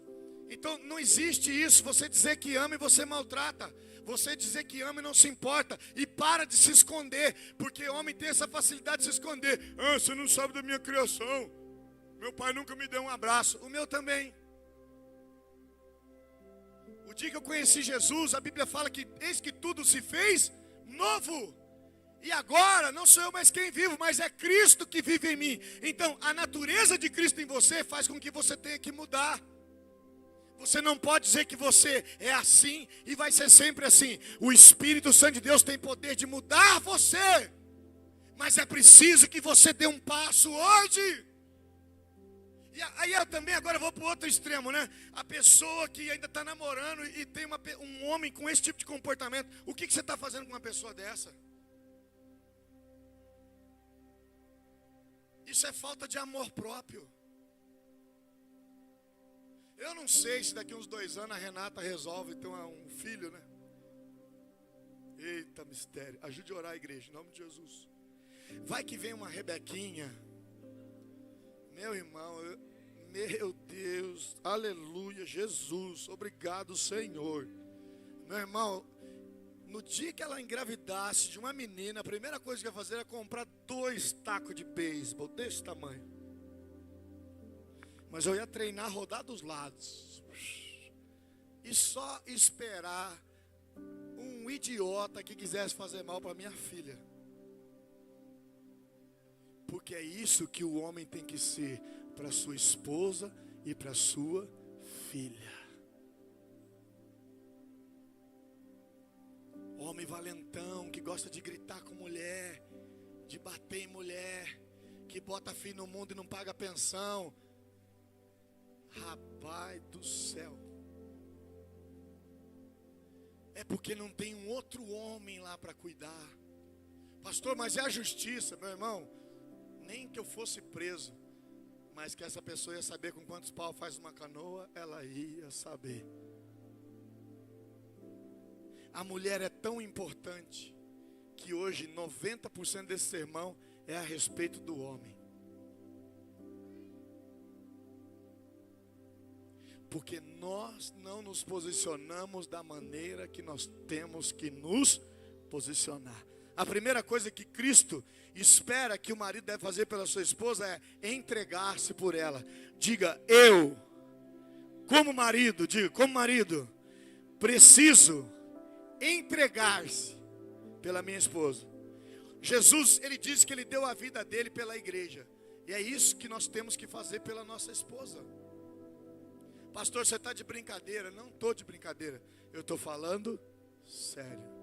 Então não existe isso, você dizer que ama e você maltrata. Você dizer que ama e não se importa. E para de se esconder, porque homem tem essa facilidade de se esconder. Ah, você não sabe da minha criação. Meu pai nunca me deu um abraço. O meu também. O dia que eu conheci Jesus, a Bíblia fala que eis que tudo se fez novo. E agora não sou eu mais quem vivo, mas é Cristo que vive em mim. Então a natureza de Cristo em você faz com que você tenha que mudar. Você não pode dizer que você é assim e vai ser sempre assim. O Espírito Santo de Deus tem poder de mudar você. Mas é preciso que você dê um passo hoje. E aí eu também agora vou para o outro extremo, né? A pessoa que ainda está namorando e tem um homem com esse tipo de comportamento. O que você está fazendo com uma pessoa dessa? Isso é falta de amor próprio. Eu não sei se daqui uns 2 anos a Renata resolve ter um filho, né? Eita mistério. Ajude a orar a igreja, em nome de Jesus. Vai que vem uma Rebequinha. Meu irmão, meu Deus, aleluia, Jesus, obrigado Senhor. Meu irmão, no dia que ela engravidasse de uma menina, a primeira coisa que eu ia fazer era comprar 2 tacos de beisebol desse tamanho. Mas eu ia treinar, rodar dos lados. E só esperar um idiota que quisesse fazer mal para minha filha. Porque é isso que o homem tem que ser para sua esposa e para sua filha. Homem valentão, que gosta de gritar com mulher, de bater em mulher, que bota fim no mundo e não paga pensão. Rapaz do céu. É porque não tem um outro homem lá para cuidar. Pastor, mas é a justiça, meu irmão. Nem que eu fosse preso, mas que essa pessoa ia saber com quantos pau faz uma canoa, ela ia saber. A mulher é tão importante que hoje 90% desse sermão é a respeito do homem. Porque nós não nos posicionamos da maneira que nós temos que nos posicionar. A primeira coisa que Cristo espera que o marido deve fazer pela sua esposa é entregar-se por ela. Diga, eu, como marido, preciso entregar-se pela minha esposa. Jesus, ele disse que ele deu a vida dele pela igreja. E é isso que nós temos que fazer pela nossa esposa. Pastor, você está de brincadeira? Não estou de brincadeira. Eu estou falando sério.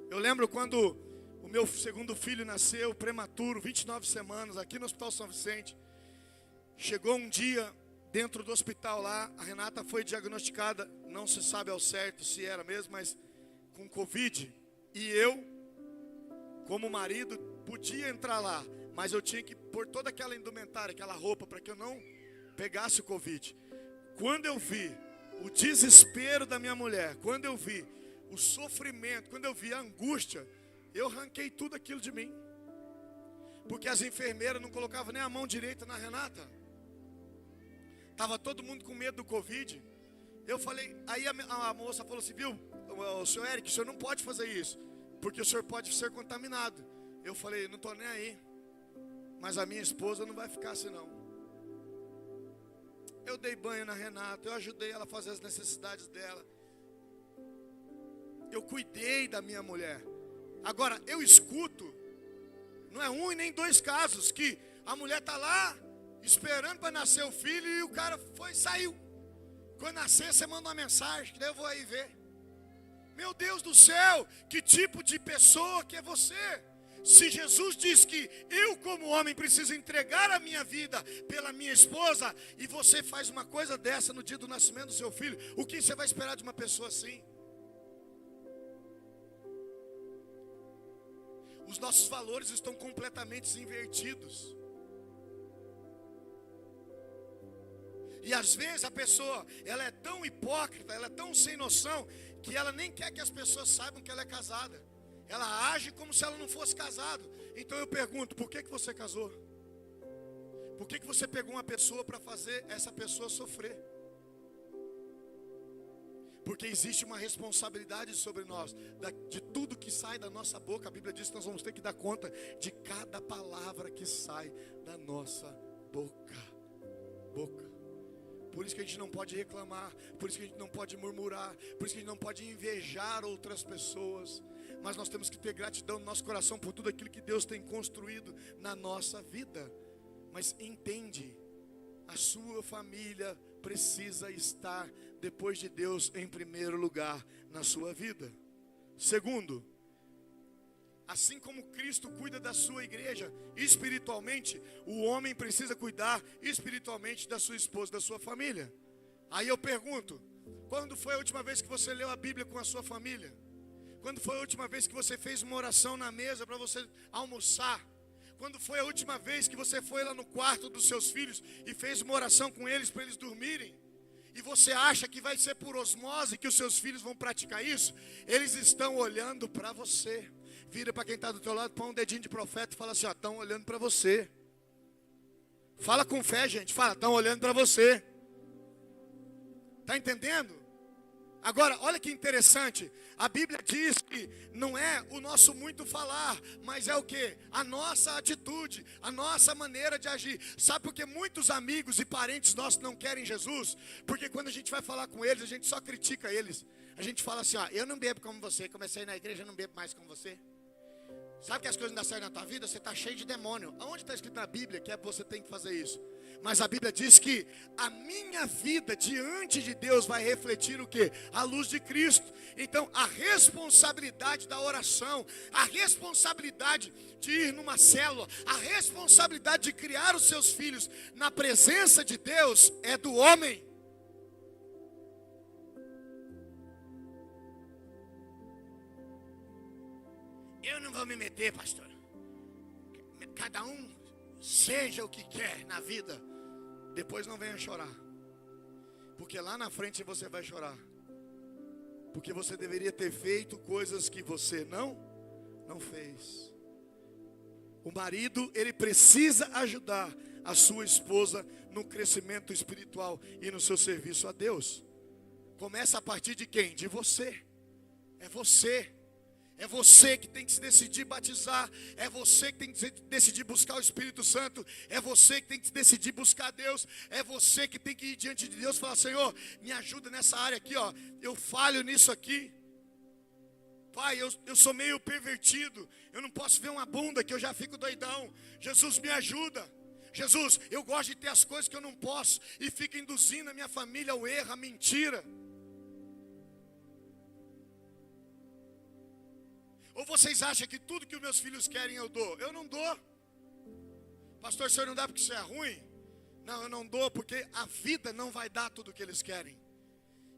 Eu lembro quando o meu segundo filho nasceu, prematuro, 29 semanas, aqui no Hospital São Vicente. Chegou um dia, dentro do hospital lá, a Renata foi diagnosticada, não se sabe ao certo se era mesmo, mas com Covid. E eu, como marido, podia entrar lá, mas eu tinha que pôr toda aquela indumentária, aquela roupa, para que eu não pegasse o Covid. Quando eu vi o desespero da minha mulher, quando eu vi o sofrimento, quando eu vi a angústia, eu arranquei tudo aquilo de mim. Porque as enfermeiras não colocavam nem a mão direita na Renata. Estava todo mundo com medo do Covid. Eu falei, aí a moça falou assim, viu, o senhor Eric, o senhor não pode fazer isso, porque o senhor pode ser contaminado. Eu falei, não estou nem aí, mas a minha esposa não vai ficar assim não. Eu dei banho na Renata, eu ajudei ela a fazer as necessidades dela. Eu cuidei da minha mulher. Agora, eu escuto, não é um e nem dois casos, que a mulher está lá, esperando para nascer o filho, e o cara saiu. Quando nascer, você manda uma mensagem, que daí eu vou aí ver. Meu Deus do céu, que tipo de pessoa que é você? Se Jesus diz que eu como homem preciso entregar a minha vida pela minha esposa, e você faz uma coisa dessa no dia do nascimento do seu filho, o que você vai esperar de uma pessoa assim? Os nossos valores estão completamente invertidos. E às vezes a pessoa, ela é tão hipócrita, ela é tão sem noção, que ela nem quer que as pessoas saibam que ela é casada. Ela age como se ela não fosse casada. Então eu pergunto, por que você casou? Por que você pegou uma pessoa para fazer essa pessoa sofrer? Porque existe uma responsabilidade sobre nós, de tudo que sai da nossa boca. A Bíblia diz que nós vamos ter que dar conta de cada palavra que sai da nossa boca. Por isso que a gente não pode reclamar, por isso que a gente não pode murmurar, por isso que a gente não pode invejar outras pessoas. Mas nós temos que ter gratidão no nosso coração por tudo aquilo que Deus tem construído na nossa vida. Mas entende, a sua família precisa estar depois de Deus em primeiro lugar na sua vida. Segundo, assim como Cristo cuida da sua igreja espiritualmente, o homem precisa cuidar espiritualmente da sua esposa, da sua família. Aí eu pergunto, quando foi a última vez que você leu a Bíblia com a sua família? Quando foi a última vez que você fez uma oração na mesa para você almoçar? Quando foi a última vez que você foi lá no quarto dos seus filhos e fez uma oração com eles para eles dormirem? E você acha que vai ser por osmose que os seus filhos vão praticar isso? Eles estão olhando para você. Vira para quem está do teu lado, põe um dedinho de profeta e fala assim, ó, estão olhando para você. Fala com fé, gente, fala, estão olhando para você. Está entendendo? Agora, olha que interessante, a Bíblia diz que não é o nosso muito falar, mas é o que? A nossa atitude, a nossa maneira de agir. Sabe por que muitos amigos e parentes nossos não querem Jesus? Porque quando a gente vai falar com eles, a gente só critica eles. A gente fala assim, ó, eu não bebo como você, comecei na igreja, eu não bebo mais como você. Sabe que as coisas não dão certo na tua vida? Você está cheio de demônio. Aonde está escrito na Bíblia que você tem que fazer isso? Mas a Bíblia diz que a minha vida diante de Deus vai refletir o quê? A luz de Cristo. Então a responsabilidade da oração, a responsabilidade de ir numa célula, a responsabilidade de criar os seus filhos na presença de Deus é do homem. Eu não vou me meter, pastor. Cada um seja o que quer na vida. Depois não venha chorar. Porque lá na frente você vai chorar. Porque você deveria ter feito coisas que você não fez. O marido, ele precisa ajudar a sua esposa no crescimento espiritual e no seu serviço a Deus. Começa a partir de quem? De você. É você. É você que tem que se decidir batizar. É você que tem que decidir buscar o Espírito Santo. É você que tem que decidir buscar Deus. É você que tem que ir diante de Deus e falar, Senhor, me ajuda nessa área aqui, ó. Eu falho nisso aqui. Pai, eu sou meio pervertido. Eu não posso ver uma bunda que eu já fico doidão. Jesus, me ajuda. Jesus, eu gosto de ter as coisas que eu não posso. E fico induzindo a minha família ao erro, à mentira. Ou vocês acham que tudo que os meus filhos querem eu dou? Eu não dou. Pastor, o senhor não dá porque isso é ruim? Não, eu não dou porque a vida não vai dar tudo o que eles querem.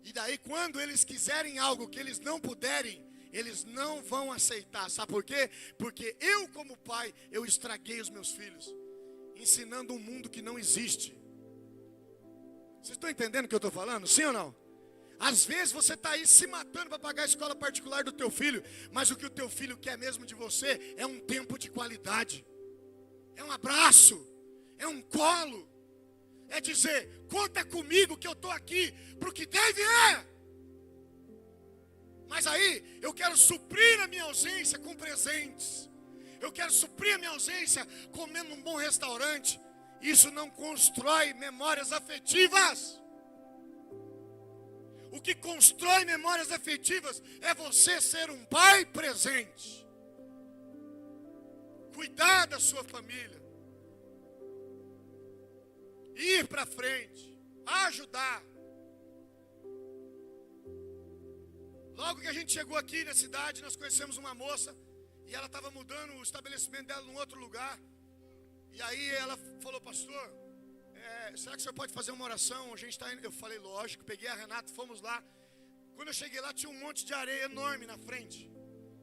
E daí quando eles quiserem algo que eles não puderem, eles não vão aceitar. Sabe por quê? Porque eu como pai, eu estraguei os meus filhos, ensinando um mundo que não existe. Vocês estão entendendo o que eu estou falando? Sim ou não? Às vezes você está aí se matando para pagar a escola particular do teu filho, mas o que o teu filho quer mesmo de você é um tempo de qualidade, é um abraço, é um colo, é dizer, conta comigo que eu estou aqui para o que deve é. Mas aí eu quero suprir a minha ausência com presentes, eu quero suprir a minha ausência comendo num bom restaurante. Isso não constrói memórias afetivas. O que constrói memórias afetivas é você ser um pai presente, cuidar da sua família, ir para frente, ajudar. Logo que a gente chegou aqui na cidade, nós conhecemos uma moça e ela estava mudando o estabelecimento dela num outro lugar. E aí ela falou, pastor, será que o senhor pode fazer uma oração? A gente está indo. Eu falei, lógico. Peguei a Renata, fomos lá. Quando eu cheguei lá, tinha um monte de areia enorme na frente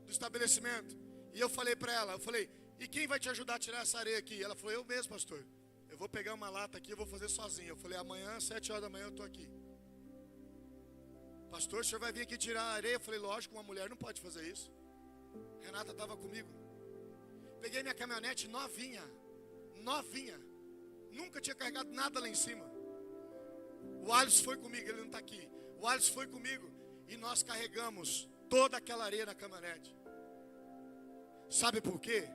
do estabelecimento. E eu falei para ela, e quem vai te ajudar a tirar essa areia aqui? Ela falou, eu mesmo, pastor. Eu vou pegar uma lata aqui, eu vou fazer sozinho. Eu falei, amanhã, 7 horas da manhã, eu estou aqui. Pastor, o senhor vai vir aqui tirar a areia? Eu falei, lógico, uma mulher não pode fazer isso. Renata estava comigo. Peguei minha caminhonete novinha. Nunca tinha carregado nada lá em cima. O Alisson foi comigo, ele não está aqui. O Alisson foi comigo e nós carregamos toda aquela areia na caminhonete. Sabe por quê?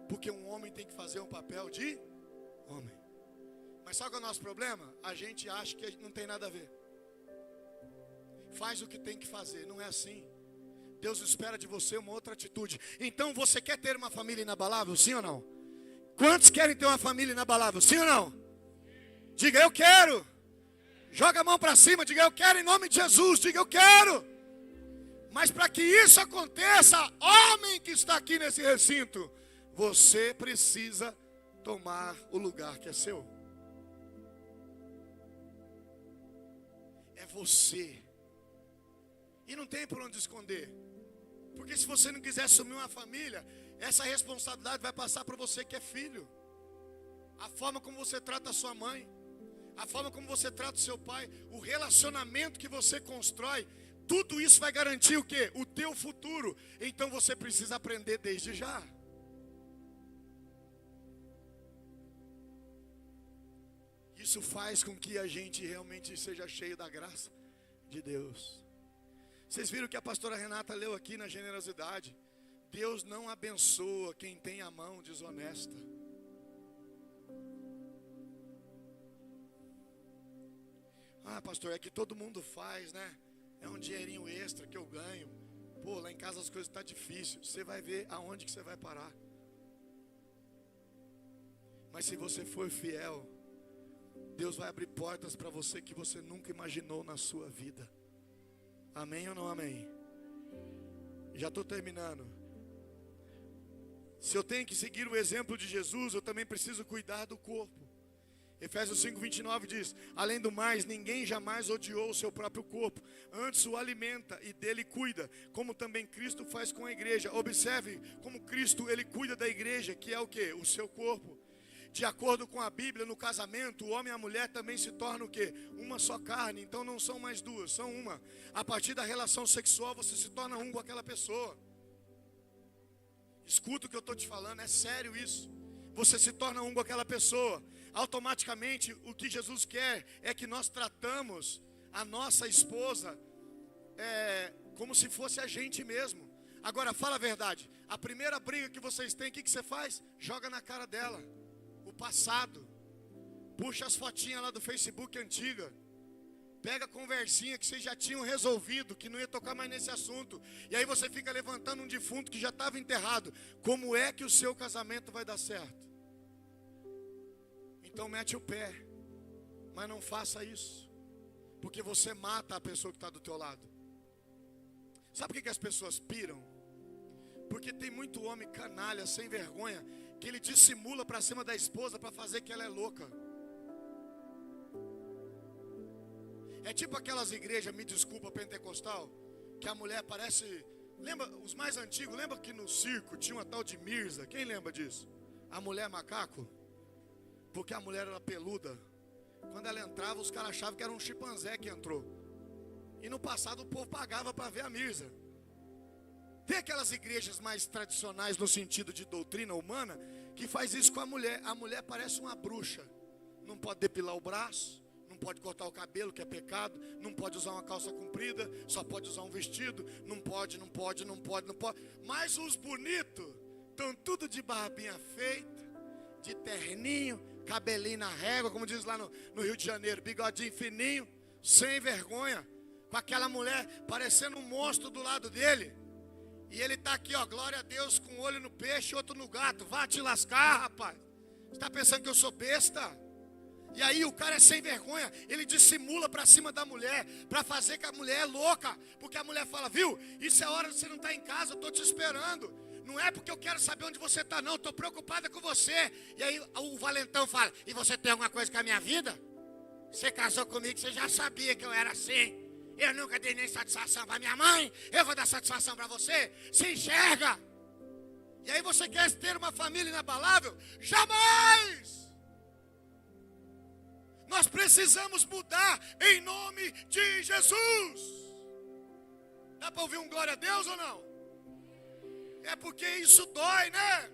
Porque um homem tem que fazer um papel de homem. Mas sabe qual é o nosso problema? A gente acha que não tem nada a ver. Faz o que tem que fazer, não é assim. Deus espera de você uma outra atitude. Então você quer ter uma família inabalável, sim ou não? Quantos querem ter uma família inabalável, sim ou não? Diga, eu quero. Joga a mão para cima, diga, eu quero em nome de Jesus. Diga, eu quero. Mas para que isso aconteça, homem que está aqui nesse recinto, você precisa tomar o lugar que é seu. É você. E não tem por onde esconder. Porque se você não quiser assumir uma família, essa responsabilidade vai passar para você que é filho. A forma como você trata a sua mãe, a forma como você trata o seu pai, o relacionamento que você constrói, tudo isso vai garantir o quê? O teu futuro. Então você precisa aprender desde já. Isso faz com que a gente realmente seja cheio da graça de Deus. Vocês viram que a pastora Renata leu aqui na generosidade. Deus não abençoa quem tem a mão desonesta. Ah, pastor, é que todo mundo faz, né? É um dinheirinho extra que eu ganho. Pô, lá em casa as coisas estão difíceis. Você vai ver aonde que você vai parar. Mas se você for fiel, Deus vai abrir portas para você que você nunca imaginou na sua vida. Amém ou não amém? Já estou terminando. Se eu tenho que seguir o exemplo de Jesus, eu também preciso cuidar do corpo. Efésios 5:29 diz, além do mais, ninguém jamais odiou o seu próprio corpo, antes o alimenta e dele cuida, como também Cristo faz com a igreja. Observe como Cristo, ele cuida da igreja, que é o quê? O seu corpo. De acordo com a Bíblia, no casamento, o homem e a mulher também se tornam o quê? Uma só carne, então não são mais duas, são uma. A partir da relação sexual, você se torna um com aquela pessoa. Escuta o que eu estou te falando, é sério isso. Você se torna um com aquela pessoa. Automaticamente, o que Jesus quer é que nós tratamos a nossa esposa como se fosse a gente mesmo. Agora, fala a verdade. A primeira briga que vocês têm, o que você faz? Joga na cara dela o passado. Puxa as fotinhas lá do Facebook antiga. Pega a conversinha que vocês já tinham resolvido, que não ia tocar mais nesse assunto. E aí você fica levantando um defunto que já estava enterrado. Como é que o seu casamento vai dar certo? Então mete o pé. Mas não faça isso. Porque você mata a pessoa que está do teu lado. Sabe por que as pessoas piram? Porque tem muito homem canalha, sem vergonha, que ele dissimula para cima da esposa para fazer que ela é louca. É tipo aquelas igrejas, me desculpa, pentecostal, que a mulher parece... Lembra, os mais antigos, lembra que no circo tinha uma tal de Mirza? Quem lembra disso? A mulher macaco? Porque a mulher era peluda. Quando ela entrava, os caras achavam que era um chimpanzé que entrou. E no passado o povo pagava para ver a missa. Tem aquelas igrejas mais tradicionais no sentido de doutrina humana que faz isso com a mulher. A mulher parece uma bruxa. Não pode depilar o braço, não pode cortar o cabelo, que é pecado, não pode usar uma calça comprida, só pode usar um vestido, não pode. Mas os bonitos estão tudo de barbinha feita, de terninho, cabelinho na régua, como diz lá no Rio de Janeiro, bigodinho fininho, sem vergonha, com aquela mulher parecendo um monstro do lado dele. E ele está aqui, ó, glória a Deus, com um olho no peixe, outro no gato. Vá te lascar, rapaz. Você está pensando que eu sou besta? E aí o cara é sem vergonha. Ele dissimula para cima da mulher, para fazer que a mulher é louca. Porque a mulher fala, viu, isso é hora de você não estar em casa, eu estou te esperando. Não é porque eu quero saber onde você está, não, estou preocupada com você. E aí o valentão fala, e você tem alguma coisa com a minha vida? Você casou comigo, você já sabia que eu era assim. Eu nunca dei nem satisfação para minha mãe, eu vou dar satisfação para você. Se enxerga. E aí você quer ter uma família inabalável? Jamais! Nós precisamos mudar em nome de Jesus. Dá para ouvir um glória a Deus ou não? É porque isso dói, né?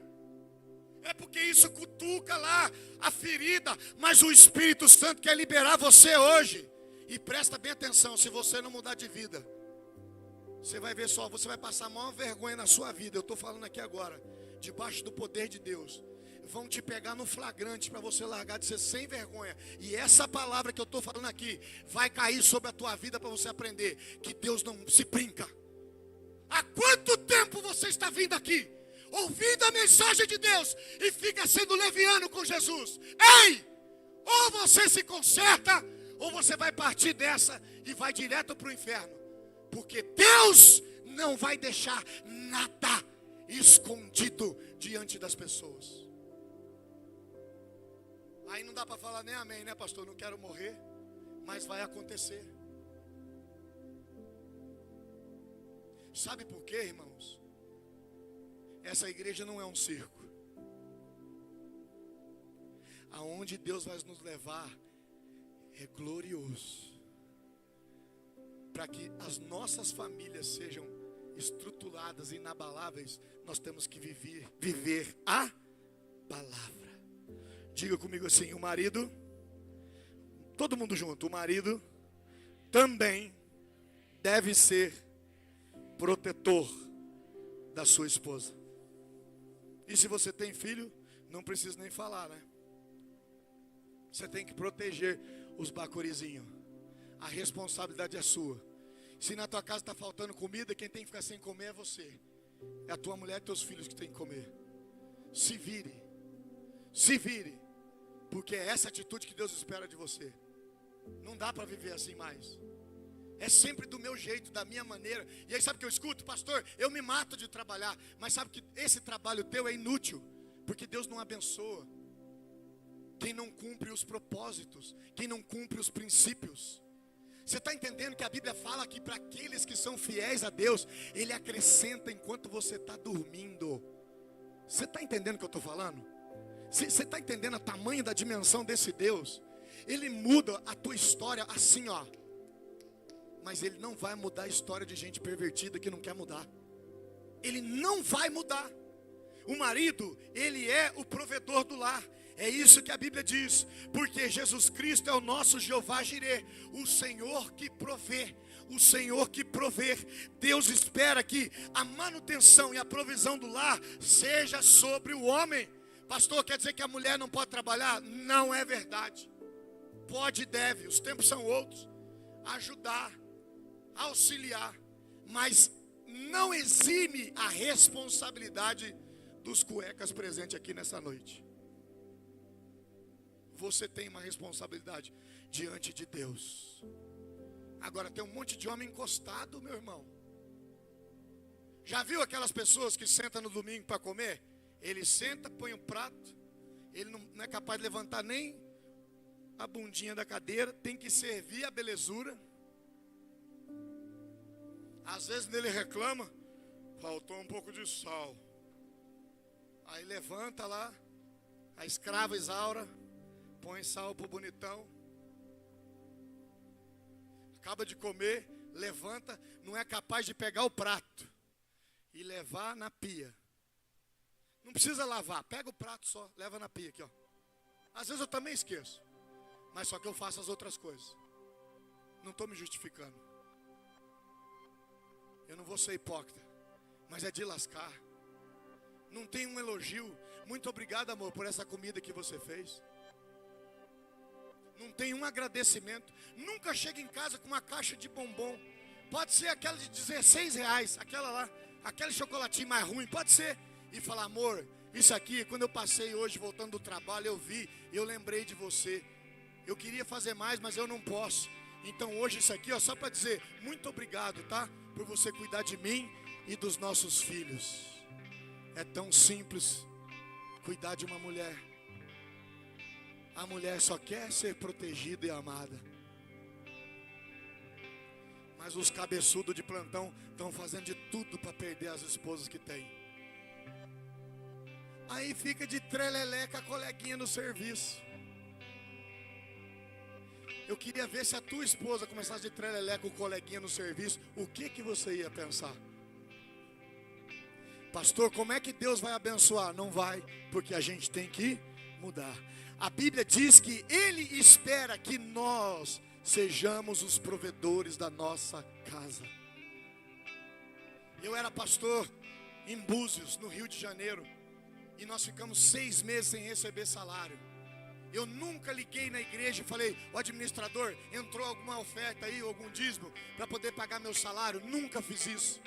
É porque isso cutuca lá a ferida. Mas o Espírito Santo quer liberar você hoje. E presta bem atenção, se você não mudar de vida, você vai ver só, você vai passar a maior vergonha na sua vida. Eu estou falando aqui agora, debaixo do poder de Deus. Vão te pegar no flagrante para você largar de ser sem vergonha. E essa palavra que eu estou falando aqui vai cair sobre a tua vida para você aprender que Deus não se brinca. Há quanto tempo você está vindo aqui, ouvindo a mensagem de Deus e fica sendo leviano com Jesus? Ei! Ou você se conserta, ou você vai partir dessa e vai direto para o inferno. Porque Deus não vai deixar nada escondido diante das pessoas. Aí não dá para falar nem amém, né, pastor? Não quero morrer, mas vai acontecer. Sabe por quê, irmãos? Essa igreja não é um circo. Aonde Deus vai nos levar é glorioso. Para que as nossas famílias sejam estruturadas e inabaláveis, nós temos que viver a palavra. Diga comigo assim, o marido, todo mundo junto, o marido também deve ser protetor da sua esposa. E se você tem filho, não precisa nem falar, né? Você tem que proteger os bacurizinhos. A responsabilidade é sua. Se na tua casa está faltando comida, quem tem que ficar sem comer é você. É a tua mulher e teus filhos que tem que comer. Se vire. Se vire. Porque é essa atitude que Deus espera de você. Não dá para viver assim mais. É sempre do meu jeito, da minha maneira. E aí sabe o que eu escuto? Pastor, eu me mato de trabalhar. Mas sabe que esse trabalho teu é inútil. Porque Deus não abençoa quem não cumpre os propósitos, quem não cumpre os princípios. Você está entendendo que a Bíblia fala que para aqueles que são fiéis a Deus, Ele acrescenta enquanto você está dormindo. Você está entendendo o que eu estou falando? Você está entendendo o tamanho da dimensão desse Deus? Ele muda a tua história assim, ó. Mas Ele não vai mudar a história de gente pervertida que não quer mudar. Ele não vai mudar. O marido, ele é o provedor do lar. É isso que a Bíblia diz. Porque Jesus Cristo é o nosso Jeová Jireh, o Senhor que provê. O Senhor que provê. Deus espera que a manutenção e a provisão do lar seja sobre o homem. Pastor, quer dizer que a mulher não pode trabalhar? Não é verdade. Pode e deve, os tempos são outros. Ajudar, auxiliar, mas não exime a responsabilidade dos cuecas presentes aqui nessa noite. Você tem uma responsabilidade diante de Deus. Agora tem um monte de homem encostado, meu irmão. Já viu aquelas pessoas que sentam no domingo para comer? Ele senta, põe um prato, ele não é capaz de levantar nem a bundinha da cadeira, tem que servir a belezura. Às vezes ele reclama, faltou um pouco de sal. Aí levanta lá, a escrava Isaura, põe sal pro bonitão. Acaba de comer, levanta, não é capaz de pegar o prato e levar na pia. Não precisa lavar, pega o prato só, leva na pia aqui, ó. Às vezes eu também esqueço, mas só que eu faço as outras coisas. Não estou me justificando. Eu não vou ser hipócrita, mas é de lascar. Não tem um elogio. Muito obrigado, amor, por essa comida que você fez. Não tem um agradecimento. Nunca chega em casa com uma caixa de bombom. Pode ser aquela de R$16, aquela lá, aquele chocolatinho mais ruim, pode ser. E falar, amor, isso aqui, quando eu passei hoje voltando do trabalho, eu vi, eu lembrei de você. Eu queria fazer mais, mas eu não posso. Então hoje isso aqui, ó, só para dizer, muito obrigado, tá? Por você cuidar de mim e dos nossos filhos. É tão simples cuidar de uma mulher. A mulher só quer ser protegida e amada. Mas os cabeçudos de plantão estão fazendo de tudo para perder as esposas que tem. Aí fica de trelelé com a coleguinha no serviço. Eu queria ver se a tua esposa começasse de trelelé com o coleguinha no serviço, o que você ia pensar? Pastor, como é que Deus vai abençoar? Não vai, porque a gente tem que mudar. A Bíblia diz que Ele espera que nós sejamos os provedores da nossa casa. Eu era pastor em Búzios, no Rio de Janeiro, e nós ficamos 6 meses sem receber salário. Eu nunca liguei na igreja e falei, o administrador, entrou alguma oferta aí, algum dízimo, para poder pagar meu salário. Nunca fiz isso.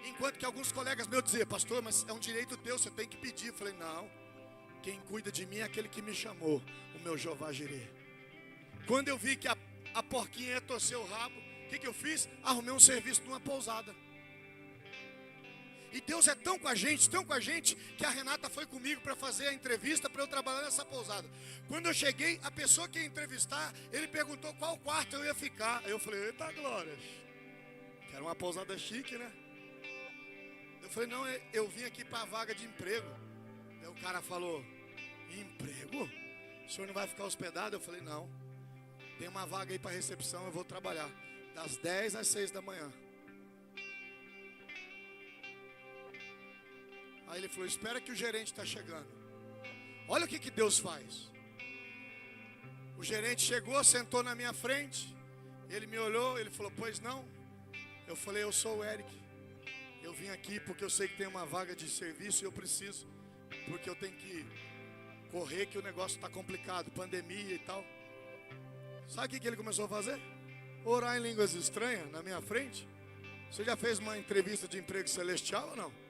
Enquanto que alguns colegas meus diziam, pastor, mas é um direito teu, você tem que pedir. Eu falei, não, quem cuida de mim é aquele que me chamou, o meu Jeová Jireh. Quando eu vi que a porquinha ia torcer o rabo, o que eu fiz? Arrumei um serviço numa pousada. E Deus é tão com a gente, que a Renata foi comigo para fazer a entrevista, para eu trabalhar nessa pousada. Quando eu cheguei, a pessoa que ia entrevistar, ele perguntou qual quarto eu ia ficar. Aí eu falei, eita glória, que era uma pousada chique, né? Eu falei, não, eu vim aqui para a vaga de emprego. Aí o cara falou, emprego? O senhor não vai ficar hospedado? Eu falei, não, tem uma vaga aí para recepção, eu vou trabalhar das 10 às 6 da manhã. Aí ele falou, espera que o gerente está chegando. Olha o que Deus faz. O gerente chegou, sentou na minha frente. Ele me olhou, ele falou, pois não? Eu falei, eu sou o Eric. Eu vim aqui porque eu sei que tem uma vaga de serviço e eu preciso. Porque eu tenho que correr, que o negócio está complicado, pandemia e tal. Sabe o que ele começou a fazer? Orar em línguas estranhas na minha frente. Você já fez uma entrevista de emprego celestial ou não?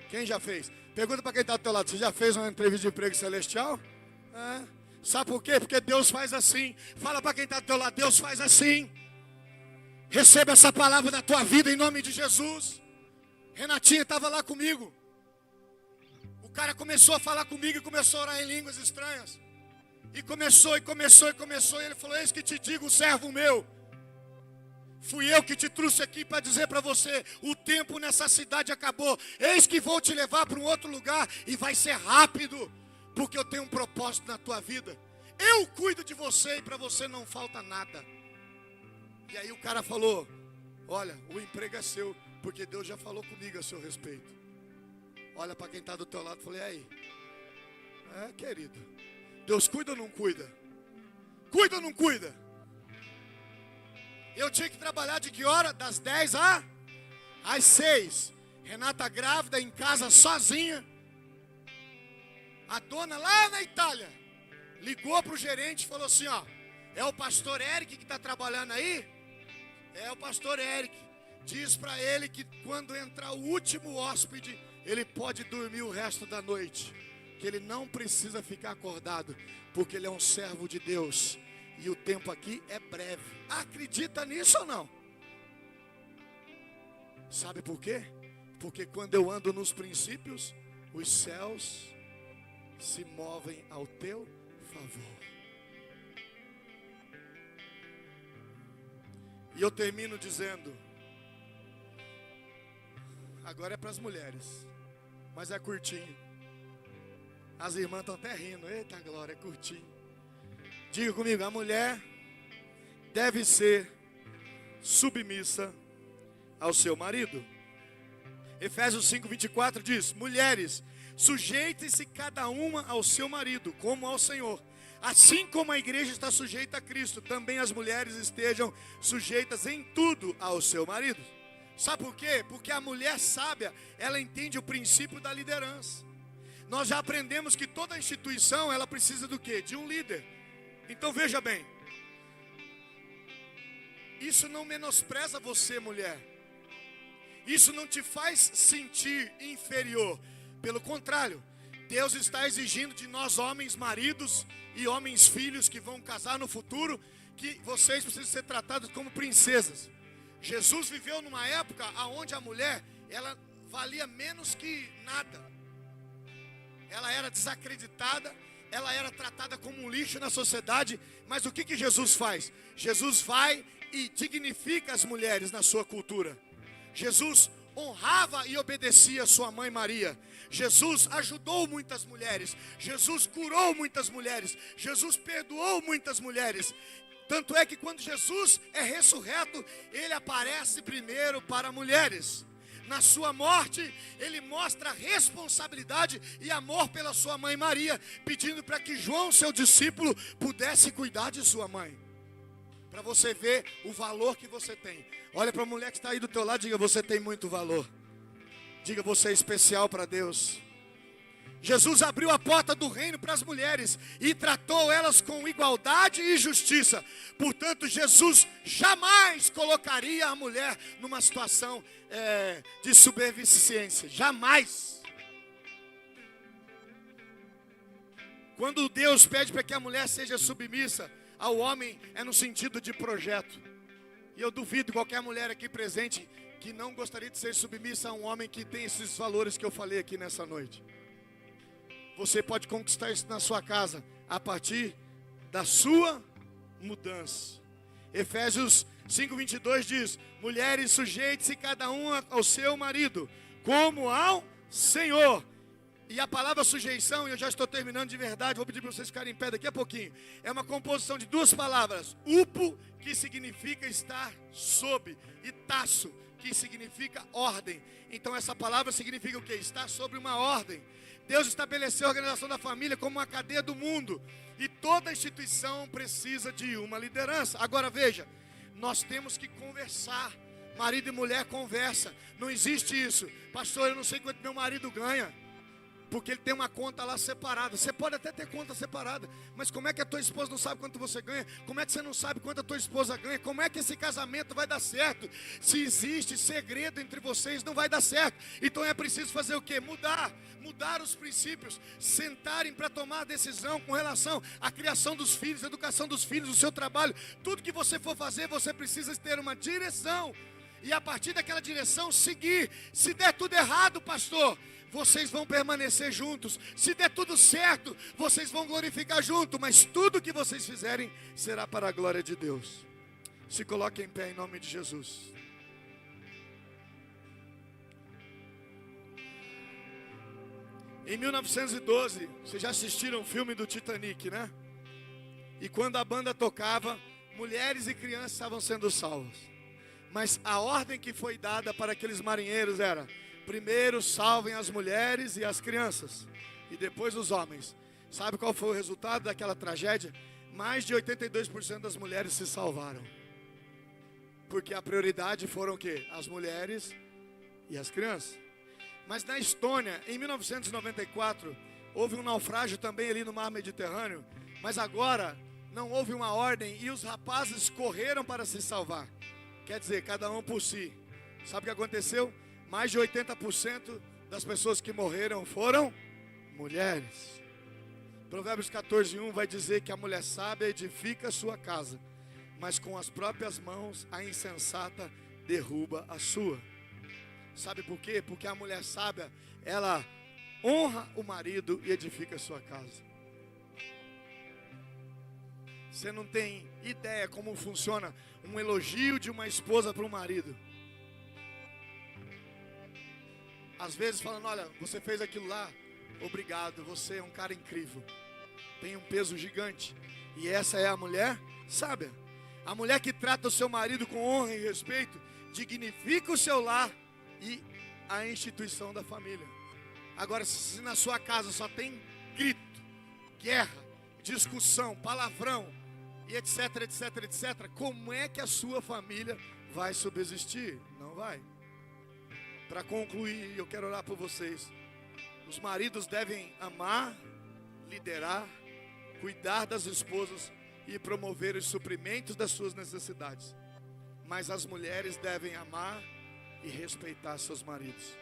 Quem já fez? Pergunta para quem está do teu lado, você já fez uma entrevista de emprego celestial? É. Sabe por quê? Porque Deus faz assim. Fala para quem está do teu lado, Deus faz assim. Receba essa palavra da tua vida em nome de Jesus. Renatinha estava lá comigo. O cara começou a falar comigo e começou a orar em línguas estranhas. E começou. E ele falou, eis que te digo, servo meu. Fui eu que te trouxe aqui para dizer para você, o tempo nessa cidade acabou. Eis que vou te levar para um outro lugar e vai ser rápido, porque eu tenho um propósito na tua vida. Eu cuido de você e para você não falta nada. E aí o cara falou, olha, o emprego é seu, porque Deus já falou comigo a seu respeito. Olha para quem está do teu lado e falei, aí, querido, Deus cuida ou não cuida? Cuida ou não cuida? Eu tinha que trabalhar de que hora? Das 10 às 6. Renata grávida, em casa sozinha. A dona lá na Itália ligou para o gerente e falou assim, ó, é o pastor Eric que está trabalhando aí? É o pastor Eric. Diz para ele que quando entrar o último hóspede, ele pode dormir o resto da noite. Que ele não precisa ficar acordado, porque ele é um servo de Deus. E o tempo aqui é breve. Acredita nisso ou não? Sabe por quê? Porque quando eu ando nos princípios, os céus se movem ao teu favor. E eu termino dizendo, agora é para as mulheres, mas é curtinho. As irmãs estão até rindo, eita glória, é curtinho. Diga comigo, a mulher deve ser submissa ao seu marido. Efésios 5:24 diz: mulheres, sujeitem-se cada uma ao seu marido, como ao Senhor. Assim como a igreja está sujeita a Cristo, também as mulheres estejam sujeitas em tudo ao seu marido. Sabe por quê? Porque a mulher sábia, ela entende o princípio da liderança. Nós já aprendemos que toda instituição, ela precisa do quê? De um líder. Então veja bem, isso não menospreza você, mulher. Isso não te faz sentir inferior. Pelo contrário, Deus está exigindo de nós, homens, maridos e homens, filhos que vão casar no futuro, que vocês precisam ser tratados como princesas. Jesus viveu numa época onde a mulher, ela valia menos que nada. Ela era desacreditada, ela era tratada como um lixo na sociedade. Mas o que Jesus faz? Jesus vai e dignifica as mulheres na sua cultura. Jesus honrava e obedecia sua mãe Maria. Jesus ajudou muitas mulheres. Jesus curou muitas mulheres. Jesus perdoou muitas mulheres. Tanto é que quando Jesus é ressurreto, ele aparece primeiro para mulheres. Na sua morte, ele mostra responsabilidade e amor pela sua mãe Maria, pedindo para que João, seu discípulo, pudesse cuidar de sua mãe. Para você ver o valor que você tem. Olha para a mulher que está aí do teu lado e diga: você tem muito valor. Diga: você é especial para Deus. Jesus abriu a porta do reino para as mulheres e tratou elas com igualdade e justiça. Portanto, Jesus jamais colocaria a mulher numa situação de subserviência. Jamais. Quando Deus pede para que a mulher seja submissa ao homem, é no sentido de projeto. E eu duvido qualquer mulher aqui presente que não gostaria de ser submissa a um homem que tem esses valores que eu falei aqui nessa noite. Você pode conquistar isso na sua casa a partir da sua mudança. Efésios 5:22 diz: mulheres, sujeite-se cada uma ao seu marido, como ao Senhor. E a palavra sujeição, e eu já estou terminando de verdade, vou pedir para vocês ficarem em pé daqui a pouquinho. É uma composição de duas palavras: upo, que significa estar sob, e tasso, que significa ordem. Então essa palavra significa o quê? Estar sobre uma ordem. Deus estabeleceu a organização da família como uma cadeia do mundo. E toda instituição precisa de uma liderança. Agora veja, nós temos que conversar. Marido e mulher conversa. Não existe isso: pastor, eu não sei quanto meu marido ganha, porque ele tem uma conta lá separada. Você pode até ter conta separada, mas como é que a tua esposa não sabe quanto você ganha? Como é que você não sabe quanto a tua esposa ganha? Como é que esse casamento vai dar certo? Se existe segredo entre vocês, não vai dar certo. Então é preciso fazer o quê? Mudar os princípios, sentarem para tomar a decisão com relação à criação dos filhos, educação dos filhos, o seu trabalho. Tudo que você for fazer, você precisa ter uma direção, e a partir daquela direção seguir. Se der tudo errado, pastor, vocês vão permanecer juntos. Se der tudo certo, vocês vão glorificar junto. Mas tudo que vocês fizerem será para a glória de Deus. Se coloquem em pé em nome de Jesus. Em 1912, vocês já assistiram o filme do Titanic, né? E quando a banda tocava, mulheres e crianças estavam sendo salvas. Mas a ordem que foi dada para aqueles marinheiros era: primeiro salvem as mulheres e as crianças, e depois os homens. Sabe qual foi o resultado daquela tragédia? Mais de 82% das mulheres se salvaram. Porque a prioridade foram o quê? As mulheres e as crianças. Mas na Estônia, em 1994, houve um naufrágio também ali no mar Mediterrâneo. Mas agora não houve uma ordem e os rapazes correram para se salvar. Quer dizer, cada um por si. Sabe o que aconteceu? Mais de 80% das pessoas que morreram foram mulheres. Provérbios 14:1 vai dizer que a mulher sábia edifica a sua casa, mas com as próprias mãos a insensata derruba a sua. Sabe por quê? Porque a mulher sábia, ela honra o marido e edifica a sua casa. Você não tem ideia como funciona um elogio de uma esposa para um marido. Às vezes falando: olha, você fez aquilo lá, obrigado, você é um cara incrível, tem um peso gigante. E essa é a mulher sábia. A mulher que trata o seu marido com honra e respeito dignifica o seu lar e a instituição da família. Agora, se na sua casa só tem grito, guerra, discussão, palavrão e etc, etc, etc, como é que a sua família vai subsistir? Não vai. Para concluir, eu quero orar por vocês. Os maridos devem amar, liderar, cuidar das esposas e promover os suprimentos das suas necessidades. Mas as mulheres devem amar e respeitar seus maridos.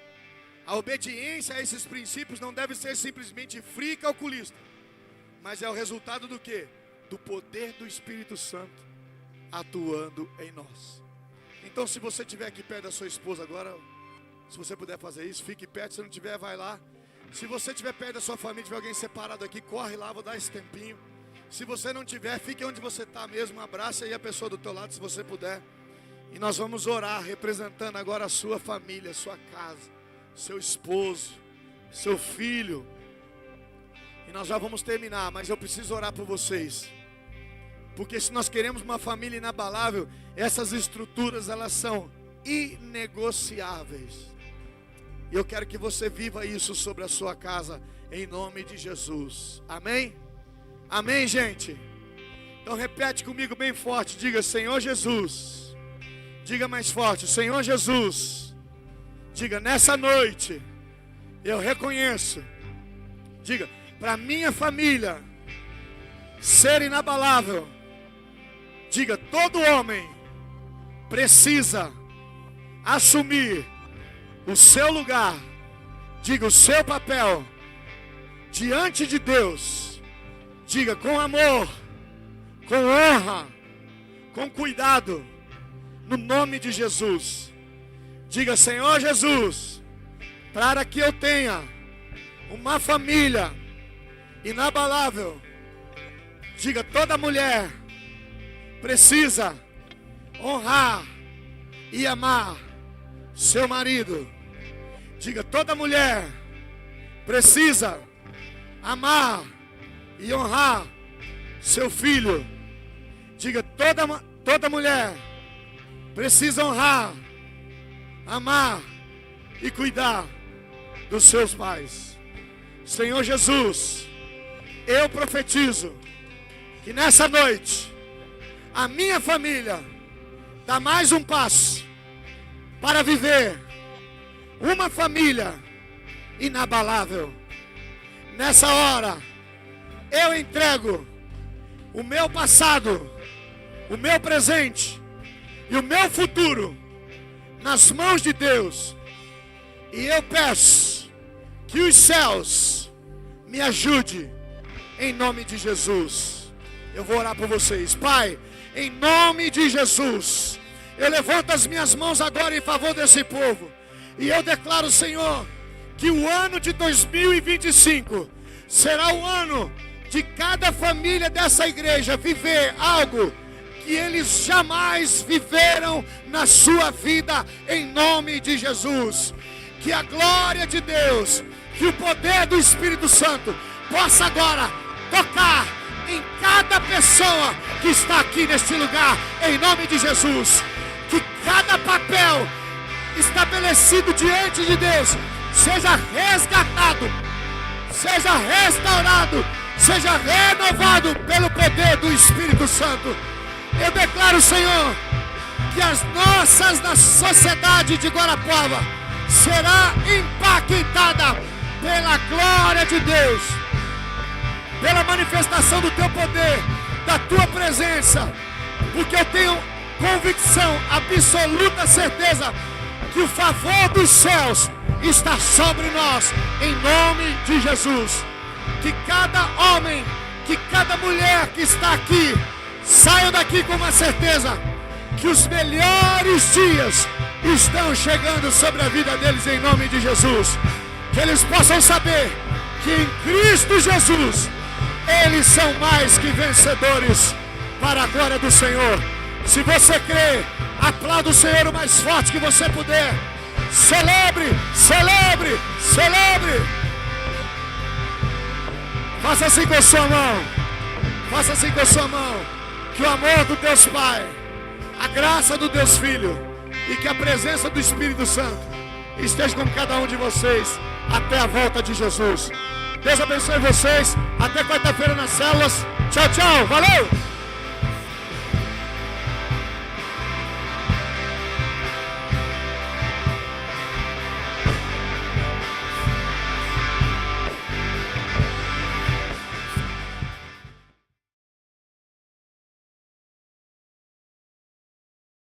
A obediência a esses princípios não deve ser simplesmente fria e calculista, mas é o resultado do quê? Do poder do Espírito Santo atuando em nós. Então, se você estiver aqui perto da sua esposa agora, se você puder fazer isso, fique perto. Se não tiver, vai lá. Se você estiver perto da sua família, tiver alguém separado aqui, corre lá, vou dar esse tempinho. Se você não tiver, fique onde você está mesmo, abraça aí a pessoa do teu lado, se você puder. E nós vamos orar, representando agora a sua família, a sua casa, seu esposo, seu filho. E nós já vamos terminar, mas eu preciso orar por vocês. Porque se nós queremos uma família inabalável, essas estruturas, elas são inegociáveis. E eu quero que você viva isso sobre a sua casa, em nome de Jesus. Amém? Amém, gente? Então repete comigo bem forte, diga: Senhor Jesus. Diga mais forte: Senhor Jesus. Diga: nessa noite eu reconheço. Diga: para minha família ser inabalável. Diga: todo homem precisa assumir o seu lugar. Diga: o seu papel diante de Deus. Diga: com amor, com honra, com cuidado, no nome de Jesus. Diga: Senhor Jesus, para que eu tenha uma família inabalável. Diga: toda mulher precisa honrar e amar seu marido. Diga: toda mulher precisa amar e honrar seu filho. Diga: toda mulher precisa honrar, amar e cuidar dos seus pais. Senhor Jesus, eu profetizo que nessa noite a minha família dá mais um passo para viver uma família inabalável. Nessa hora eu entrego o meu passado, o meu presente e o meu futuro nas mãos de Deus. E eu peço que os céus me ajude em nome de Jesus. Eu vou orar por vocês. Pai, em nome de Jesus, eu levanto as minhas mãos agora em favor desse povo. E eu declaro, Senhor, que o ano de 2025 será o ano de cada família dessa igreja viver algo que eles jamais viveram na sua vida, em nome de Jesus. Que a glória de Deus, que o poder do Espírito Santo possa agora tocar em cada pessoa que está aqui neste lugar, em nome de Jesus. Que cada papel estabelecido diante de Deus seja resgatado, seja restaurado, seja renovado pelo poder do Espírito Santo. Eu declaro, Senhor, que as nossas da sociedade de Guarapuava será impactada pela glória de Deus, pela manifestação do teu poder, da tua presença, porque eu tenho convicção, absoluta certeza que o favor dos céus está sobre nós, em nome de Jesus. Que cada homem, que cada mulher que está aqui saiam daqui com uma certeza que os melhores dias estão chegando sobre a vida deles, em nome de Jesus. Que eles possam saber que em Cristo Jesus eles são mais que vencedores, para a glória do Senhor. Se você crê, aplauda o Senhor o mais forte que você puder. Celebre, celebre, celebre. Faça assim com a sua mão. Faça assim com a sua mão. que o amor do Deus Pai, a graça do Deus Filho e que a presença do Espírito Santo esteja com cada um de vocês até a volta de Jesus. Deus abençoe vocês. Até quarta-feira nas células. Tchau, tchau. Valeu!